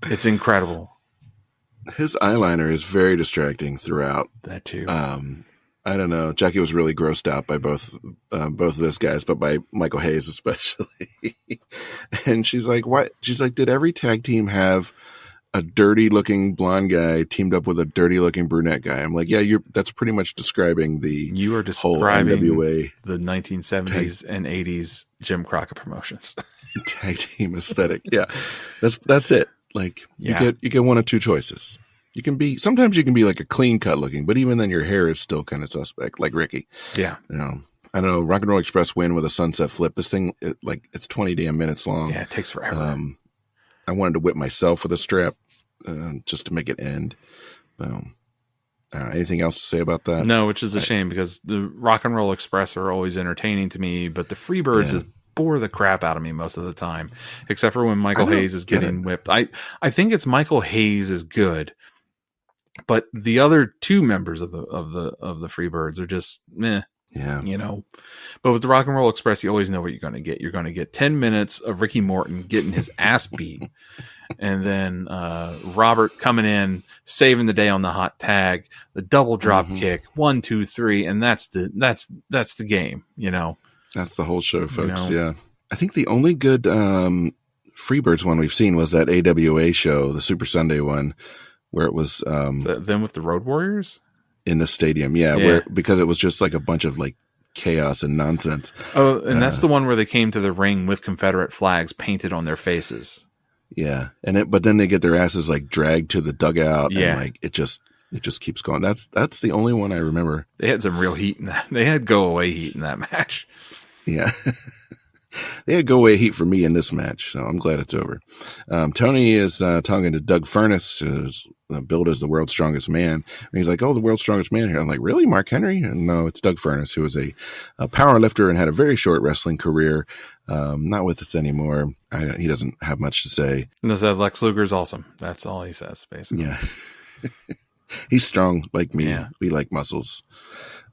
It's incredible. His eyeliner is very distracting throughout. That too. I don't know. Jackie was really grossed out by both of those guys, but by Michael Hayes especially. And she's like, "What?" She's like, "Did every tag team have a dirty-looking blonde guy teamed up with a dirty-looking brunette guy?" I'm like, "Yeah, that's pretty much describing you are describing whole NWA the 1970s and 80s Jim Crockett promotions tag team aesthetic." Yeah, that's it. Like you get one of two choices. Sometimes you can be like a clean cut looking, but even then your hair is still kind of suspect, like Ricky. Yeah. I don't know. Rock and Roll Express win with a sunset flip. This thing, it's 20 damn minutes long. Yeah, it takes forever. I wanted to whip myself with a strap just to make it end. Anything else to say about that? No, which is a shame because the Rock and Roll Express are always entertaining to me, but the Freebirds just bore the crap out of me most of the time, except for when Michael Hayes is getting whipped. I think it's Michael Hayes is good. But the other two members of the Freebirds are just meh. Yeah. But with the Rock and Roll Express, you always know what you're going to get. You're going to get 10 minutes of Ricky Morton getting his ass beat. And then Robert coming in, saving the day on the hot tag, the double drop kick, 1, 2, 3, and that's the game, That's the whole show, folks. Yeah. I think the only good Freebirds one we've seen was that AWA show, the Super Sunday one, where it was them with the Road Warriors in the stadium. Yeah. Because it was just like a bunch of like chaos and nonsense. Oh, and that's the one where they came to the ring with Confederate flags painted on their faces. Yeah. But then they get their asses like dragged to the dugout. Yeah. And like it just keeps going. That's the only one I remember. They had some real heat in that. They had go away heat in that match. Yeah. They had go away heat for me in this match, so I'm glad it's over. Tony is talking to Doug Furnace, who's billed as the world's strongest man. And he's like, "Oh, the world's strongest man here." I'm like, "Really, Mark Henry?" And no, it's Doug Furnace, who was a power lifter and had a very short wrestling career. Not with us anymore. He doesn't have much to say. And they said Lex Luger's awesome. That's all he says, basically. Yeah. He's strong like me. Yeah. We like muscles.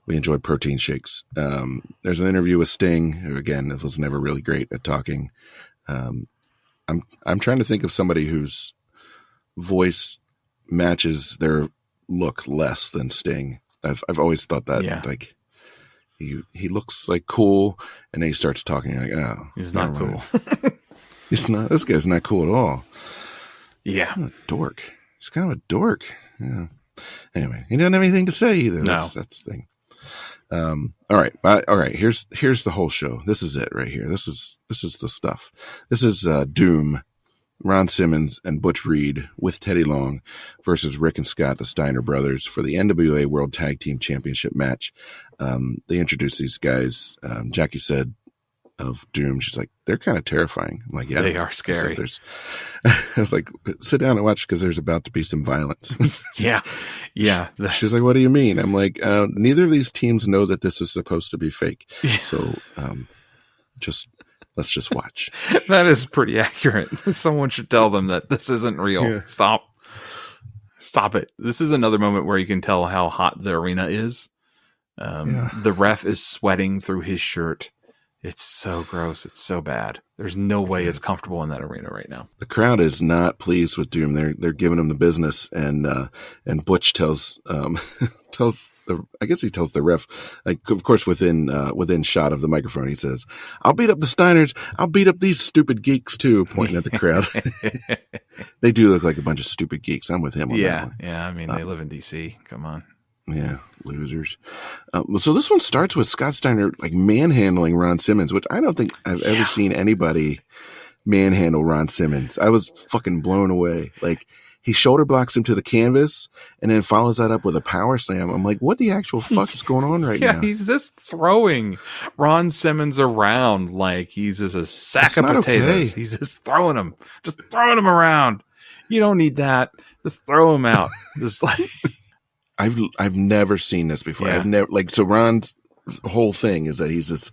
We enjoy protein shakes. There's an interview with Sting, who again was never really great at talking. I'm trying to think of somebody whose voice matches their look less than Sting. I've always thought that. Yeah. Like he looks like cool, and then he starts talking. You're like, oh, He's not cool. He's not. This guy's not cool at all. Yeah, kind of a dork. He's kind of a dork. Yeah. Anyway, he doesn't have anything to say either. No. That's the thing. All right. Here's the whole show. This is it right here. This is the stuff. This is Doom, Ron Simmons, and Butch Reed with Teddy Long versus Rick and Scott, the Steiner brothers, for the NWA World Tag Team Championship match. They introduced these guys. Jackie said of Doom, she's like, they're kind of terrifying. I'm like, yeah, they are scary. I was like, sit down and watch, because there's about to be some violence. Yeah. She's like, what do you mean? I'm like, neither of these teams know that this is supposed to be fake. So let's just watch. That is pretty accurate. Someone should tell them that this isn't real. Yeah. Stop it. This is another moment where you can tell how hot the arena is. The ref is sweating through his shirt. It's so gross. It's so bad. There's no way it's comfortable in that arena right now. The crowd is not pleased with Doom. They're giving him the business, and Butch tells the ref, like, of course, within shot of the microphone, he says, "I'll beat up the Steiners. I'll beat up these stupid geeks too," pointing at the crowd. They do look like a bunch of stupid geeks. I'm with him on that one. Yeah. I mean, they live in DC. Come on. Yeah, losers. So this one starts with Scott Steiner like manhandling Ron Simmons, which I don't think I've ever seen anybody manhandle Ron Simmons. I was fucking blown away. Like, he shoulder blocks him to the canvas and then follows that up with a power slam. I'm like, what the actual fuck is going on right now? Yeah, he's just throwing Ron Simmons around like he's just a sack of potatoes. Okay. He's just throwing him around. You don't need that. Just throw him out. Just like... I've never seen this before. Yeah. I've never, like, so Ron's whole thing is that he's this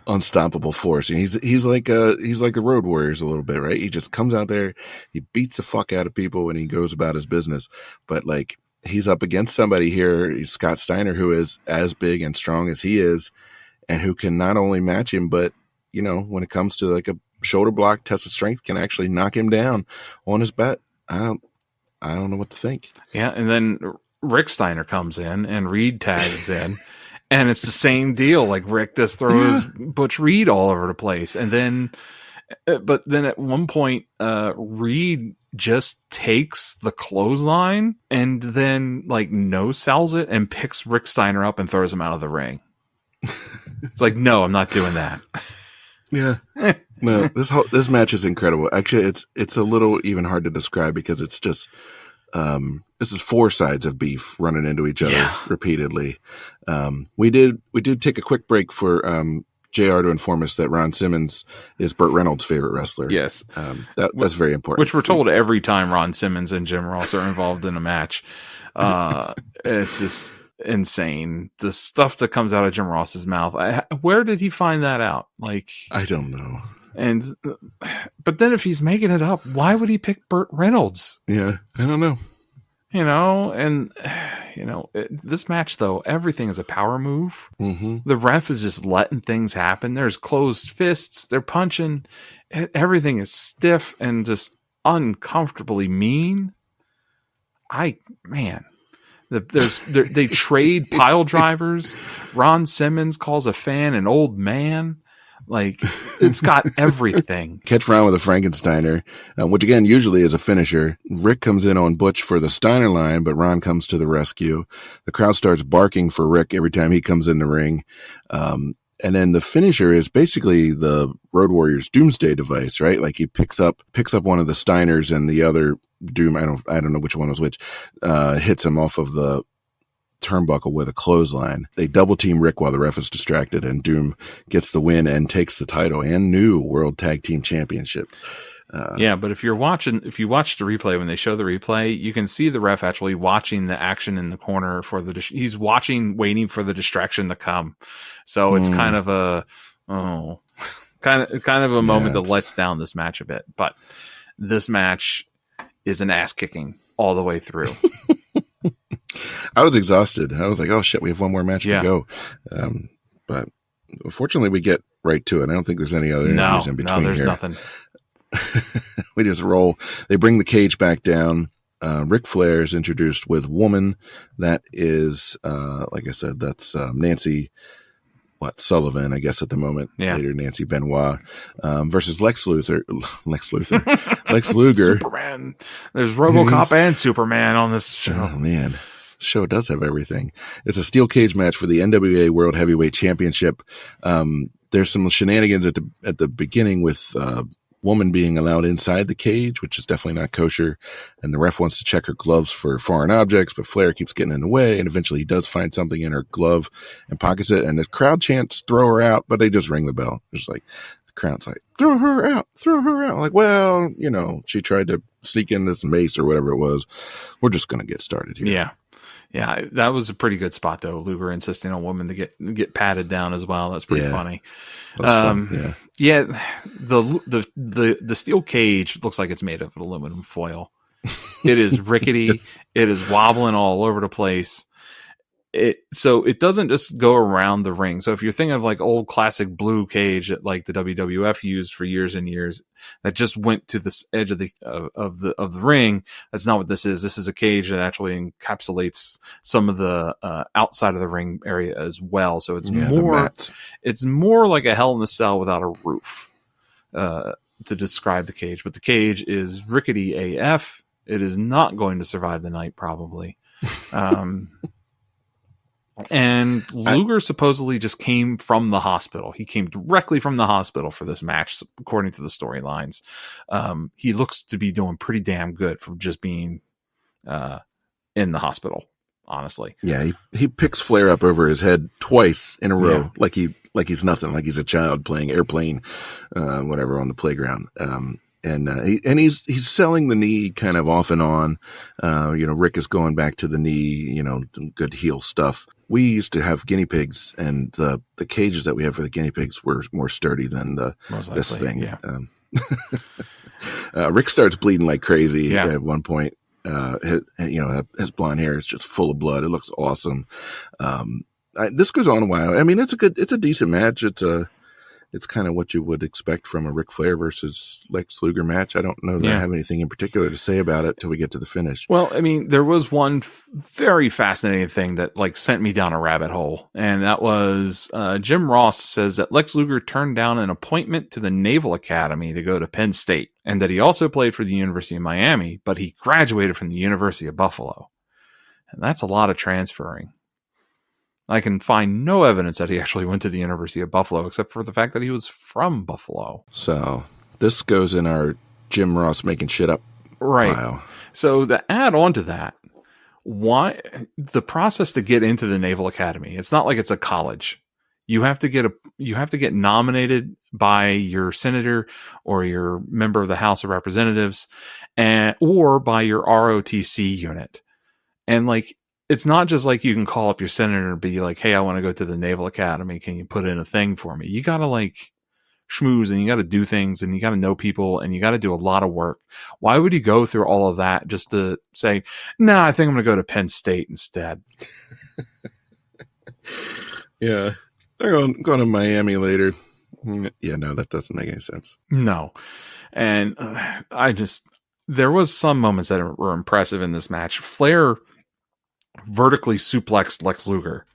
unstoppable force, and he's like the Road Warriors a little bit, right? He just comes out there, he beats the fuck out of people, and he goes about his business. But like, he's up against somebody here, Scott Steiner, who is as big and strong as he is, and who can not only match him, but you know, when it comes to like a shoulder block test of strength, can actually knock him down on his bet. I don't know what to think. Yeah, and then Rick Steiner comes in and Reed tags in, and it's the same deal. Like, Rick just throws Butch Reed all over the place. And then, but then at one point, Reed just takes the clothesline and then like no sells it and picks Rick Steiner up and throws him out of the ring. It's like, no, I'm not doing that. Yeah. No, this match is incredible. Actually, it's a little even hard to describe, because it's just, this is four sides of beef running into each other repeatedly. We did take a quick break for JR to inform us that Ron Simmons is Burt Reynolds' favorite wrestler. Yes. That's very important. Which we're told every time Ron Simmons and Jim Ross are involved in a match. It's just insane. The stuff that comes out of Jim Ross's mouth. Where did he find that out? Like, I don't know. But then if he's making it up, why would he pick Burt Reynolds? Yeah, I don't know. You know, and this match though, everything is a power move. Mm-hmm. The ref is just letting things happen. There's closed fists. They're punching. Everything is stiff and just uncomfortably mean. They trade pile drivers. Ron Simmons calls a fan an old man. Like, it's got everything. Catch Ron with a Frankensteiner, which again usually is a finisher. Rick comes in on Butch for the Steiner line, but Ron comes to the rescue. The crowd starts barking for Rick every time he comes in the ring. And then the finisher is basically the Road Warriors Doomsday device, right? Like, he picks up one of the Steiners, and the other Doom, I don't know which one was which, hits him off of the turnbuckle with a clothesline. They double team Rick while the ref is distracted, and Doom gets the win and takes the title and new World Tag Team Championship. But if you watch the replay, when they show the replay, you can see the ref actually watching the action in the corner he's watching, waiting for the distraction to come. So it's kind of a moment that lets down this match a bit. But this match is an ass kicking all the way through. I was exhausted. I was like, oh shit, we have one more match to go. But fortunately we get right to it. I don't think there's any other interviews in between. No, there's here. nothing. We just roll. They bring the cage back down. Ric Flair is introduced with Woman. That is, like I said, that's Nancy Sullivan, I guess, at the moment. Yeah. Later, Nancy Benoit versus Lex Luger. Lex Luger. Superman. There's RoboCop and Superman on this show. Oh, man. The show does have everything. It's a steel cage match for the NWA World Heavyweight Championship. There's some shenanigans at the beginning with Woman being allowed inside the cage, which is definitely not kosher. And the ref wants to check her gloves for foreign objects, but Flair keeps getting in the way. And eventually he does find something in her glove and pockets it. And the crowd chants, throw her out, but they just ring the bell. It's like, the crowd's like, throw her out. I'm like, well, she tried to sneak in this mace or whatever it was. We're just going to get started here. Yeah. Yeah, that was a pretty good spot though. Luger insisting on Woman to get patted down as well. That's pretty funny. Fun. The steel cage looks like it's made of aluminum foil. It is rickety. It is wobbling all over the place. So it doesn't just go around the ring. So if you're thinking of like old classic blue cage that like the WWF used for years and years, that just went to the edge of the ring, that's not what this is. This is a cage that actually encapsulates some of the outside of the ring area as well. So it's more like a Hell in a Cell without a roof to describe the cage. But the cage is rickety AF. It is not going to survive the night probably. And Luger supposedly just came from the hospital. He came directly from the hospital for this match, according to the storylines. He looks to be doing pretty damn good for just being in the hospital, honestly. Yeah, he picks Flair up over his head twice in a row, like he's nothing, like he's a child playing airplane, whatever, on the playground. And he's selling the knee kind of off and on. Rick is going back to the knee, good heel stuff. We used to have guinea pigs, and the cages that we have for the guinea pigs were more sturdy than this thing. Yeah. Rick starts bleeding like crazy at one point. His blonde hair is just full of blood. It looks awesome. This goes on a while. I mean, it's a decent match. It's kind of what you would expect from a Ric Flair versus Lex Luger match. I don't know that I have anything in particular to say about it till we get to the finish. Well, I mean, there was one very fascinating thing that sent me down a rabbit hole. And that was Jim Ross says that Lex Luger turned down an appointment to the Naval Academy to go to Penn State, and that he also played for the University of Miami, but he graduated from the University of Buffalo. And that's a lot of transferring. I can find no evidence that he actually went to the University of Buffalo, except for the fact that he was from Buffalo. So this goes in our Jim Ross making shit up pile. So to add on to that, why the process to get into the Naval Academy? It's not like it's a college. You have to get nominated by your senator or your member of the House of Representatives, or by your ROTC unit, and it's not just like you can call up your senator and be like, hey, I want to go to the Naval Academy. Can you put in a thing for me? You got to schmooze, and you got to do things, and you got to know people, and you got to do a lot of work. Why would you go through all of that just to say, nah, I think I'm going to go to Penn State instead? Yeah. They're going to Miami later. Yeah, no, that doesn't make any sense. No. And there was some moments that were impressive in this match. Flair vertically suplexed Lex Luger,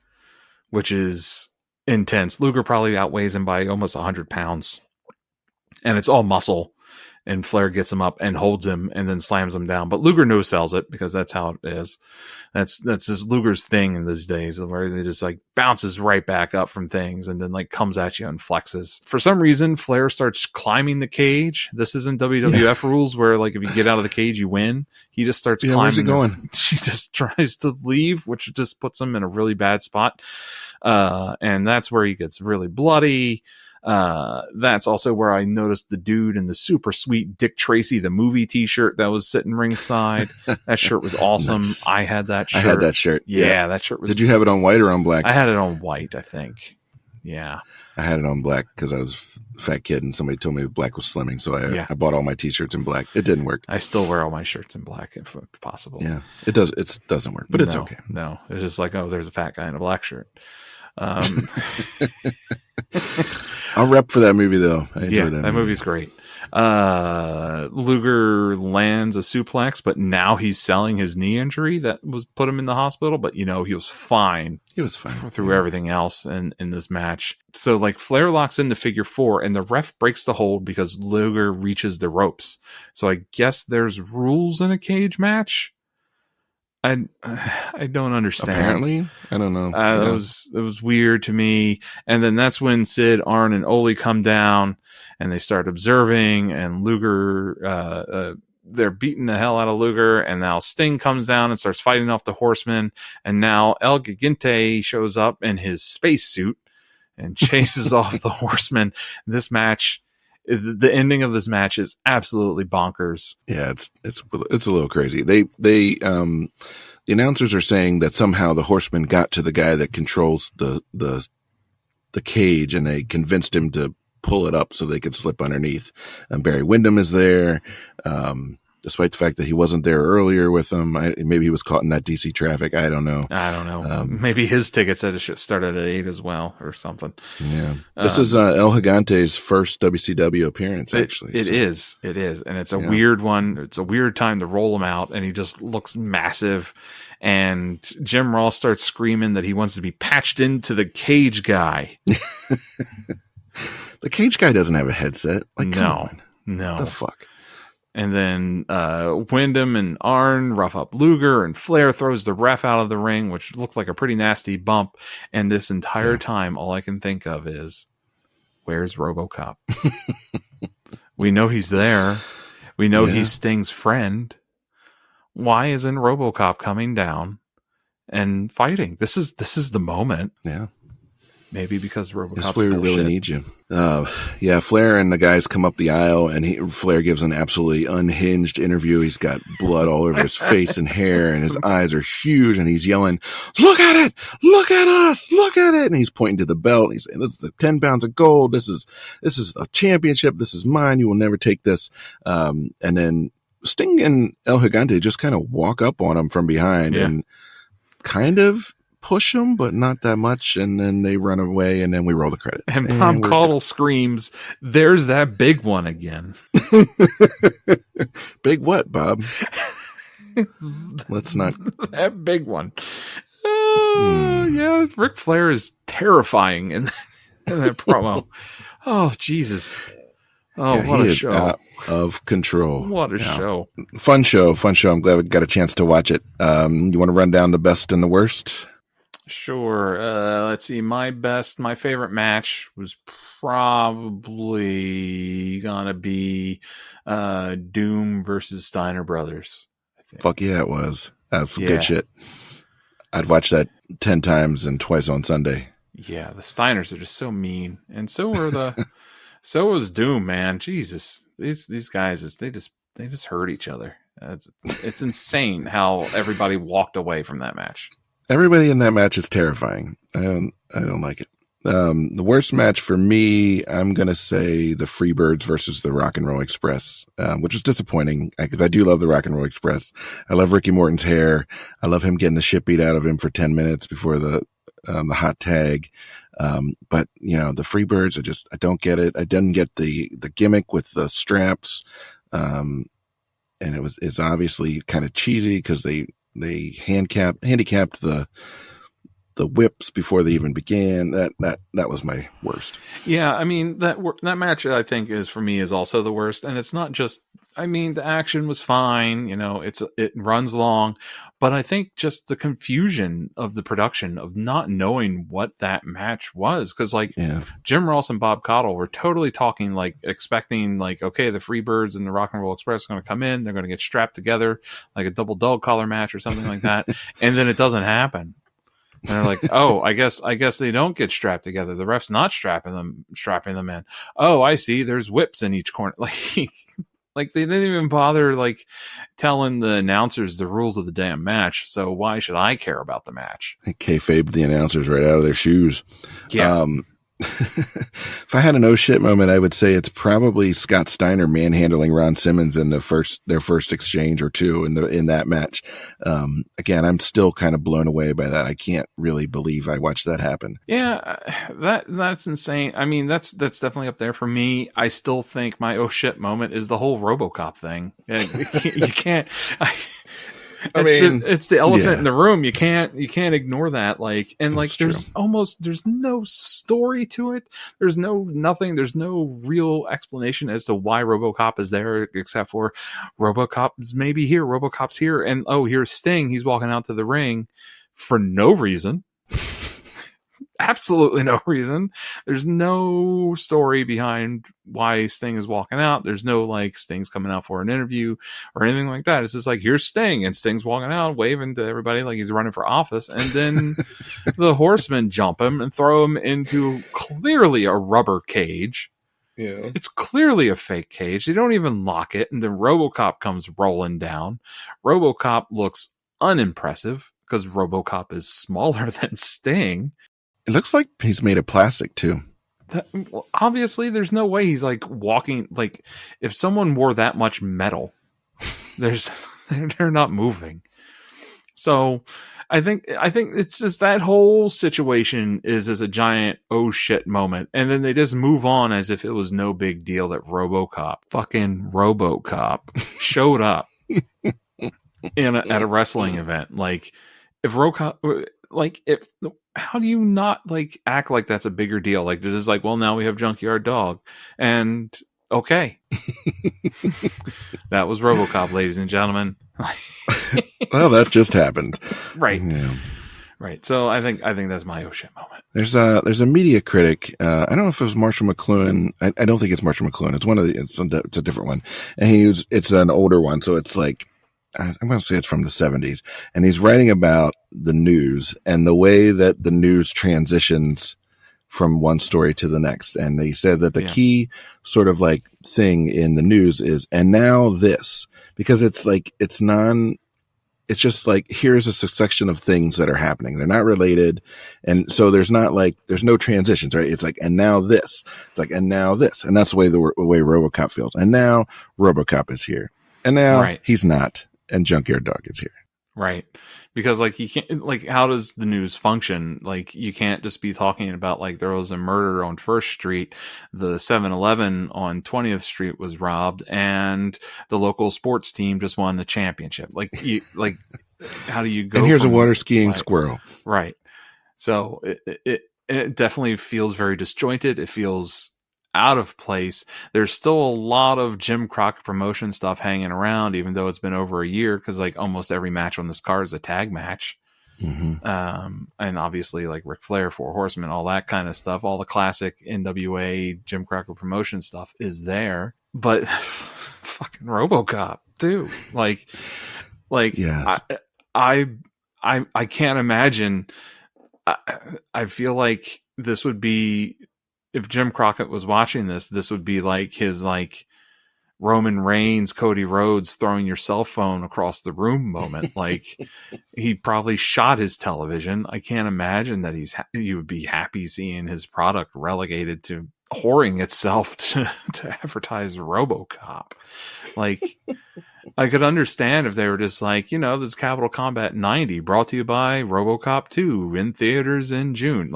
which is intense. Luger probably outweighs him by almost 100 pounds, and it's all muscle. and Flair gets him up and holds him and then slams him down. But Luger no sells it because that's how it is. That's just Luger's thing in these days, where they just like bounces right back up from things and then like comes at you and flexes. For some reason, Flair starts climbing the cage. This isn't WWF rules where like if you get out of the cage, you win. He just starts climbing. Where's he going? She just tries to leave, which just puts him in a really bad spot. And that's where he gets really bloody. That's also where I noticed the dude in the super sweet Dick Tracy the movie t-shirt that was sitting ringside. That shirt was awesome. Nice. I had that shirt. I had that shirt. Yeah, that shirt was. Did you have it on white or on black? I had it on white, I think. Yeah. I had it on black because I was a fat kid and somebody told me black was slimming, so I bought all my t-shirts in black. It didn't work. I still wear all my shirts in black if possible. Yeah, it doesn't work, but it's okay. No, it's just like, oh, there's a fat guy in a black shirt. I'll rep for that movie though. I enjoy that movie's great. Luger lands a suplex, but now he's selling his knee injury that was put him in the hospital. But he was fine. He was fine through everything else in this match. So like Flair locks into figure 4 and the ref breaks the hold because Luger reaches the ropes. So I guess there's rules in a cage match. I don't understand. Apparently, I don't know. It was weird to me. And then that's when Sid, Arn, and Ole come down and they start observing. And Luger, they're beating the hell out of Luger. And now Sting comes down and starts fighting off the Horsemen. And now El Gigante shows up in his spacesuit and chases off the Horsemen. This match. The ending of this match is absolutely bonkers. Yeah, it's a little crazy. The announcers are saying that somehow the Horsemen got to the guy that controls the cage, and they convinced him to pull it up so they could slip underneath. And Barry Windham is there, despite the fact that he wasn't there earlier with them. Maybe he was caught in that DC traffic. I don't know. Maybe his tickets had to start at 8 as well or something. Yeah. This is El Gigante's first WCW appearance, actually. It is. And it's a weird one. It's a weird time to roll him out, and he just looks massive. And Jim Ross starts screaming that he wants to be patched into the cage guy. The cage guy doesn't have a headset. Like, come on. No. What the fuck? And then Wyndham and Arn rough up Luger, and Flair throws the ref out of the ring, which looked like a pretty nasty bump. And this entire time, all I can think of is, where's RoboCop? We know he's there. We know he's Sting's friend. Why isn't RoboCop coming down and fighting? This is the moment. Yeah. Maybe because RoboCop's That's where we really need you. Flair and the guys come up the aisle, and Flair gives an absolutely unhinged interview. He's got blood all over his face and hair, and his eyes are huge, and he's yelling, "Look at it! Look at us! Look at it!" And he's pointing to the belt. And he's saying, "This is the 10 pounds of gold. This is a championship. This is mine. You will never take this." And then Sting and El Gigante just kind of walk up on him from behind and kind of push him, but not that much, and then they run away, and then we roll the credits. And Bob Caudle screams, "There's that big one again." Big what, Bob? Let's not. That big one. Yeah, Ric Flair is terrifying in that promo. Oh, Jesus. Oh, what a show. Out of control. What a show. Fun show. I'm glad we got a chance to watch it. You want to run down the best and the worst? Sure. Let's see. My favorite match was probably gonna be Doom versus Steiner Brothers, I think. Fuck yeah, it was. That's good shit. I'd watch that 10 times and twice on Sunday. Yeah, the Steiners are just so mean, and so are so was Doom, man. Jesus, these guys they just hurt each other. It's insane how everybody walked away from that match. Everybody in that match is terrifying. I don't like it. The worst match for me, I'm going to say the Freebirds versus the Rock and Roll Express, which was disappointing because I do love the Rock and Roll Express. I love Ricky Morton's hair. I love him getting the shit beat out of him for 10 minutes before the hot tag. But the Freebirds, I don't get it. I didn't get the gimmick with the straps. And it's obviously kind of cheesy because they handicapped the the whips before they even began. That was my worst. Yeah, I mean that match I think is for me is also the worst, and it's not just. I mean, the action was fine, it runs long, but I think just the confusion of the production of not knowing what that match was, because Jim Ross and Bob Caudle were totally talking expecting okay, the Freebirds and the Rock and Roll Express are going to come in, they're going to get strapped together like a double dog collar match or something like that, and then it doesn't happen. And they're like, oh, I guess they don't get strapped together. The ref's not strapping them in. Oh, I see. There's whips in each corner. Like they didn't even bother telling the announcers the rules of the damn match. So why should I care about the match? Kayfabe the announcers right out of their shoes. Yeah. If I had an oh shit moment, I would say it's probably Scott Steiner manhandling Ron Simmons in their first exchange or two in that match. Again, I'm still kind of blown away by that. I can't really believe I watched that happen. Yeah, that's insane. I mean, that's definitely up there for me. I still think my oh shit moment is the whole RoboCop thing. You can't. It's the elephant in the room. You can't ignore that. There's no story to it. There's nothing. There's no real explanation as to why RoboCop is there, except for RoboCop's maybe here. RoboCop's here, and here's Sting. He's walking out to the ring for no reason. Absolutely no reason. There's no story behind why Sting is walking out. There's no Sting's coming out for an interview or anything like that. It's just here's Sting, and Sting's walking out waving to everybody like he's running for office, and then the Horsemen jump him and throw him into clearly a rubber cage. Yeah, it's clearly a fake cage. They don't even lock it, and then RoboCop comes rolling down. RoboCop looks unimpressive because RoboCop is smaller than Sting. It looks like he's made of plastic too. Obviously, there's no way he's walking. If someone wore that much metal, they're not moving. So, I think it's just that whole situation is a giant oh shit moment, and then they just move on as if it was no big deal that fucking RoboCop showed up at a wrestling event. If RoboCop, how do you not act like that's a bigger deal? This is well, now we have Junkyard Dog, and okay. That was RoboCop, ladies and gentlemen. Well, that just happened. Right. Yeah. Right. So I think that's my oh shit moment. There's a media critic. I don't know if it was Marshall McLuhan. I don't think it's Marshall McLuhan. It's a different one. And it's an older one. So it's I'm going to say it's from the 70s, and he's writing about the news and the way that the news transitions from one story to the next. And they said that the key sort of thing in the news is, and now this, because it's just here's a succession of things that are happening. They're not related. And so there's no transitions, right? It's and now this, and now this. And that's the way RoboCop feels. And now RoboCop is here, and now he's not. And Junkyard Dog is here. Right. Because you can't, how does the news function? You can't just be talking about there was a murder on First Street, the 7-Eleven on 20th Street was robbed, and the local sports team just won the championship. How do you go? And here's a water skiing squirrel. Right. So it definitely feels very disjointed. It feels out of place. There's still a lot of Jim Crockett promotion stuff hanging around, even though it's been over a year, because almost every match on this card is a tag match. Mm-hmm. And obviously Ric Flair, Four Horsemen, all that kind of stuff, all the classic NWA Jim Crockett promotion stuff is there, but fucking RoboCop too. Yes. I can't imagine. I feel like this would be, if Jim Crockett was watching this would be his Roman Reigns, Cody Rhodes throwing your cell phone across the room moment. He probably shot his television. I can't imagine that he would be happy seeing his product relegated to whoring itself to advertise RoboCop. I could understand if they were just this Capital Combat 90 brought to you by RoboCop 2 in theaters in June.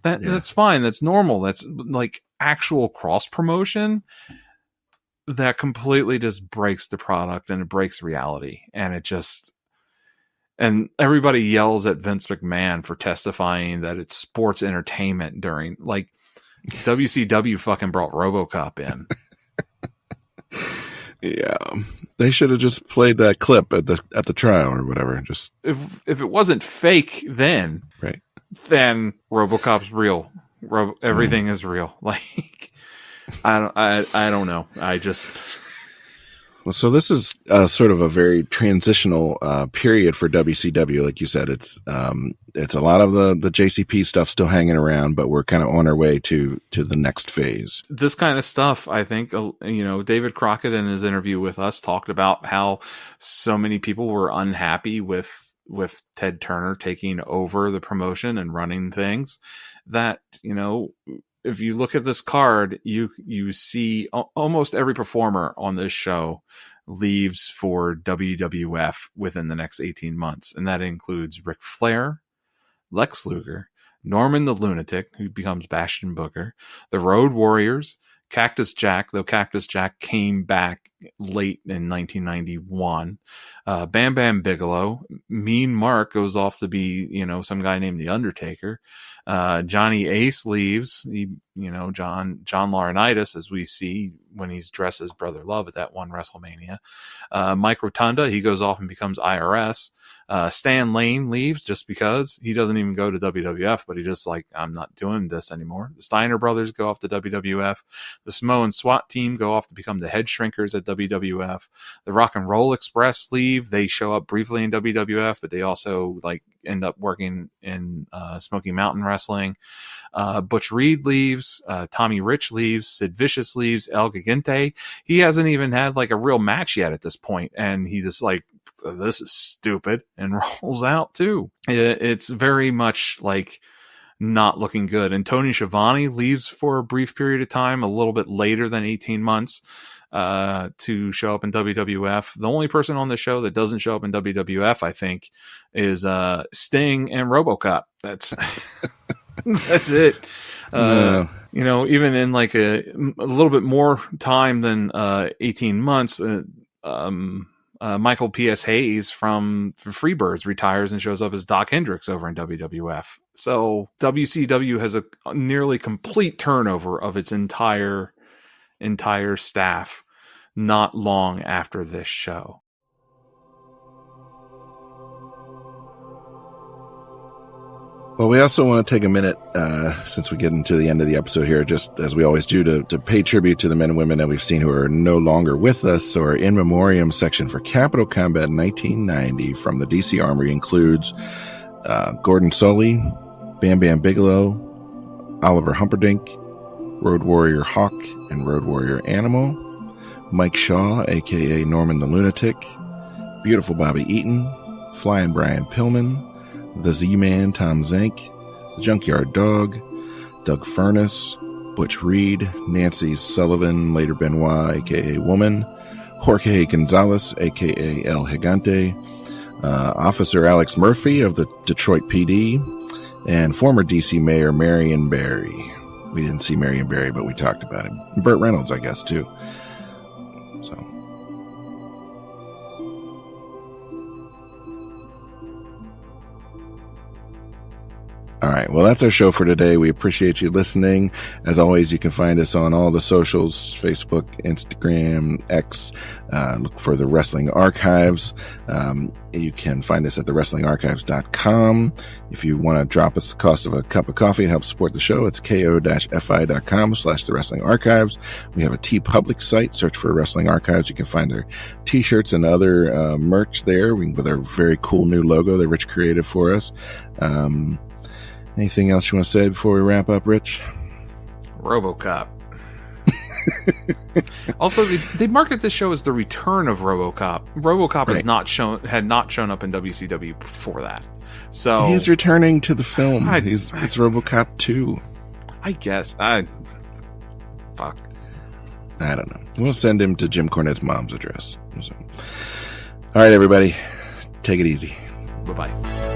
That's fine. That's normal. That's actual cross promotion that completely just breaks the product and it breaks reality. And it just, And everybody yells at Vince McMahon for testifying that it's sports entertainment during, like, WCW fucking brought RoboCop in. Yeah, they should have just played that clip at the trial or whatever. Just if it wasn't fake then, right? Then RoboCop's real. Everything is real. Like, I don't know. I just. Well, so this is sort of a very transitional period for WCW. Like you said, it's a lot of the JCP stuff still hanging around, but we're kind of on our way to the next phase. This kind of stuff, I think, David Crockett in his interview with us talked about how so many people were unhappy with Ted Turner taking over the promotion and running things that, if you look at this card, you see almost every performer on this show leaves for WWF within the next 18 months. And that includes Ric Flair, Lex Luger, Norman the Lunatic, who becomes Bastion Booker, the Road Warriors, Cactus Jack, though Cactus Jack came back late in 1991. Bam Bam Bigelow. Mean Mark goes off to be, some guy named The Undertaker. Johnny Ace leaves. John Laurinaitis, as we see when he's dressed as Brother Love at that one WrestleMania. Mike Rotunda, he goes off and becomes IRS. Stan Lane leaves just because he doesn't even go to WWF, but he just like, I'm not doing this anymore. The Steiner brothers go off to WWF. The Samoan SWAT team go off to become the Head Shrinkers at WWF. The Rock and Roll Express leave. They show up briefly in WWF, but they also end up working in Smoky Mountain Wrestling. Butch Reed leaves. Tommy Rich leaves. Sid Vicious leaves. El Gigante. He hasn't even had a real match yet at this point, and he just this is stupid, and rolls out too. It's very much not looking good. And Tony Schiavone leaves for a brief period of time, a little bit later than 18 months, to show up in WWF. The only person on the show that doesn't show up in WWF, I think, is Sting and RoboCop. That's that's it. No. Even in a little bit more time than 18 months, Michael P.S. Hayes from Freebirds retires and shows up as Doc Hendricks over in WWF. So WCW has a nearly complete turnover of its entire staff not long after this show. Well, we also want to take a minute, since we get into the end of the episode here, just as we always do, to pay tribute to the men and women that we've seen who are no longer with us. So our in memoriam section for Capital Combat 1990 from the DC Armory includes Gordon Sully, Bam Bam Bigelow, Oliver Humperdinck, Road Warrior Hawk and Road Warrior Animal, Mike Shaw, a.k.a. Norman the Lunatic, Beautiful Bobby Eaton, Flying Brian Pillman, The Z-Man Tom Zank, The Junkyard Dog, Doug Furness, Butch Reed, Nancy Sullivan, later Benoit, a.k.a. Woman, Jorge Gonzalez, a.k.a. El Gigante, Officer Alex Murphy of the Detroit PD, and former DC Mayor Marion Barry. We didn't see Marion Barry, but we talked about him. And Burt Reynolds, I guess, too. So. All right. Well, that's our show for today. We appreciate you listening. As always, you can find us on all the socials, Facebook, Instagram, X. Look for the Wrestling Archives. You can find us at thewrestlingarchives.com. If you want to drop us the cost of a cup of coffee and help support the show, it's ko-fi.com/thewrestlingarchives. We have a TeePublic site. Search for Wrestling Archives. You can find our t-shirts and other merch there with our very cool new logo that Rich created for us. Anything else you want to say before we wrap up, Rich? RoboCop. Also, they market this show as the return of RoboCop. RoboCop Right. had not shown up in WCW before that. So He's returning to the film. It's RoboCop 2. I guess. Fuck. I don't know. We'll send him to Jim Cornette's mom's address. So. All right, everybody. Take it easy. Bye-bye.